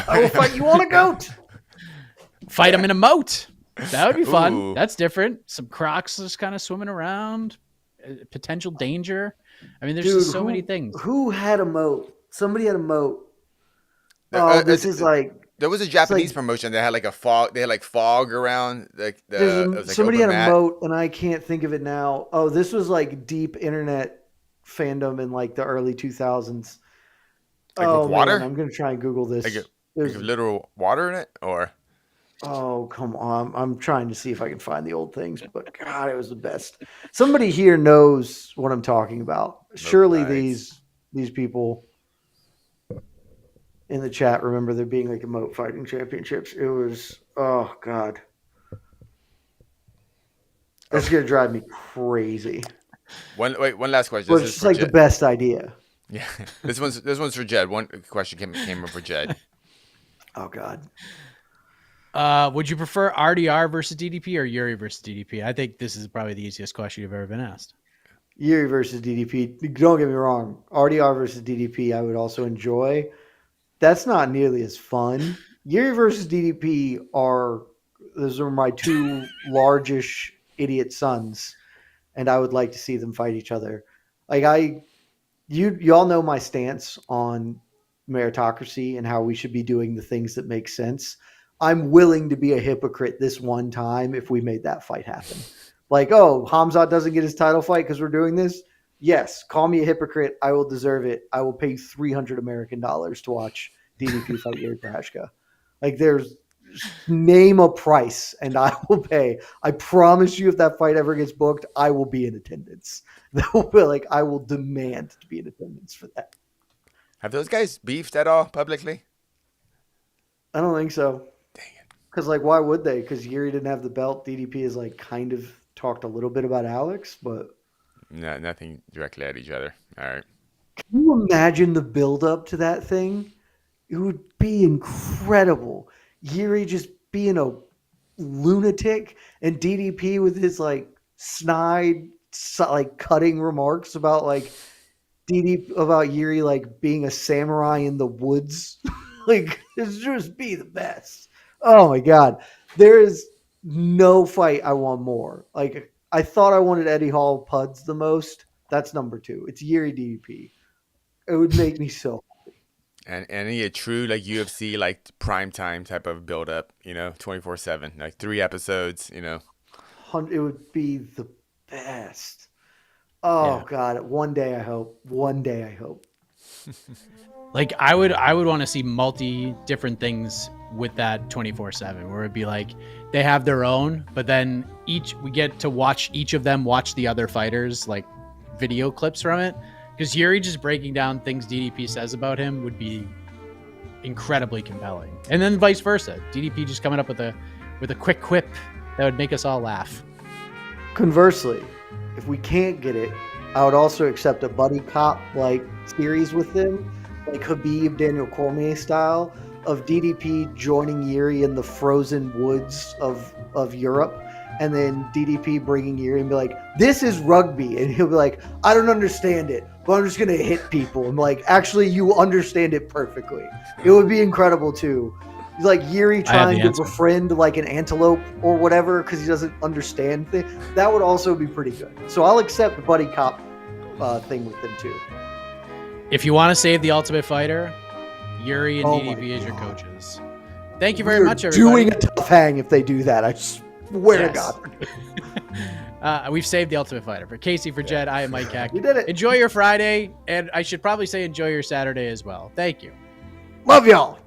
Speaker 3: I will fight you on a goat.
Speaker 2: Fight him in a moat. That would be fun.
Speaker 1: Ooh.
Speaker 2: That's different. Some crocs just kind of swimming around. Potential danger. I mean, there's just so many things.
Speaker 3: Who had a moat? Somebody had a moat. Oh, this is like
Speaker 1: There was a Japanese
Speaker 3: like-
Speaker 1: promotion that had like a fog. They had like fog around it was, like,
Speaker 3: somebody
Speaker 1: open
Speaker 3: had a
Speaker 1: mat.
Speaker 3: moat, and I can't think of it now. Oh, this was like deep internet fandom in like the early 2000s.
Speaker 1: Like
Speaker 3: oh
Speaker 1: with water?
Speaker 3: man, I'm gonna try and Google this.
Speaker 1: Like
Speaker 3: There's-
Speaker 1: literal water in it, or
Speaker 3: Oh, come on. I'm trying to see if I can find the old things, but God, it was the best. Somebody here knows what I'm talking about. Surely
Speaker 1: fights.
Speaker 3: these people in the chat remember there being like emote fighting championships. It was, oh God. That's going to drive me crazy.
Speaker 1: one last question.
Speaker 3: But
Speaker 1: This
Speaker 3: it's
Speaker 1: is
Speaker 3: just
Speaker 1: for
Speaker 3: like
Speaker 1: Jed.
Speaker 3: the best idea.
Speaker 1: Yeah, this one's for Jed. One question came up for Jed.
Speaker 3: Oh God.
Speaker 2: Would you prefer RDR versus DDP or Yuri versus DDP? I think this is probably the easiest question you've ever been asked.
Speaker 3: Yuri versus DDP. Don't get me wrong. RDR versus DDP, I would also enjoy. That's not nearly as fun. Yuri versus DDP those are my two largest idiot sons, and I would like to see them fight each other. Like you all know my stance on meritocracy and how we should be doing the things that make sense. I'm willing to be a hypocrite this one time if we made that fight happen. Like, oh, Hamzat doesn't get his title fight because we're doing this. Yes, call me a hypocrite. I will deserve it. I will pay $300 American to watch DDP fight Yuri Prohashka. Like, name a price and I will pay. I promise you, if that fight ever gets booked, I will be in attendance. That will be like, I will demand to be in attendance for that.
Speaker 1: Have those guys beefed at all publicly?
Speaker 3: I don't think so.
Speaker 1: Dang it.
Speaker 3: Because, like, why would they? Because Yuri didn't have the belt. DDP has, like, kind of talked a little bit about Alex, but
Speaker 1: No, nothing directly at each other. All right.
Speaker 3: can you you imagine the build-up to that thing? It would be incredible. Yuri just being a lunatic, and DDP with his like snide, like cutting remarks about like about Yuri like being a samurai in the woods. Like it's just be the best. Oh my god. There is no fight I want more. Like I thought I wanted Eddie Hall Puds the most. That's number 2. It's Yuri DDP. It would make me so
Speaker 1: And a true like UFC like prime time type of build up, 24/7, like 3 episodes,
Speaker 3: it would be the best. Oh
Speaker 2: Yeah.
Speaker 3: god, one day I hope. One day I hope.
Speaker 2: Like I would want to see multi different things with that 24/7, where it'd be like they have their own, but then we get to watch each of them watch the other fighters like video clips from it. Because Yuri just breaking down things DDP says about him would be incredibly compelling, and then vice versa. DDP just coming up with a quick quip that would make us all laugh.
Speaker 3: Conversely, if we can't get it, I would also accept a buddy cop like series with them, like Khabib Daniel Cormier style, of DDP joining Yuri in the frozen woods of Europe, and then DDP bringing Yuri and be like, "This is rugby," and he'll be like, "I don't understand it, but I'm just gonna hit people." And like, actually, you understand it perfectly. It would be incredible too. He's like Yuri trying to befriend like an antelope or whatever because he doesn't understand things. That would also be pretty good. So I'll accept the buddy cop thing with them too.
Speaker 2: If you want to save the Ultimate Fighter, Yuri and DDP as your coaches. Thank you very much, everybody.
Speaker 3: Doing a tough hang if they do that. I swear to God.
Speaker 2: We've saved the Ultimate Fighter. For Casey, for Jed, I am Mike Hack.
Speaker 3: You did it.
Speaker 2: Enjoy your Friday, and I should probably say enjoy your Saturday as well. Thank you.
Speaker 3: Love y'all.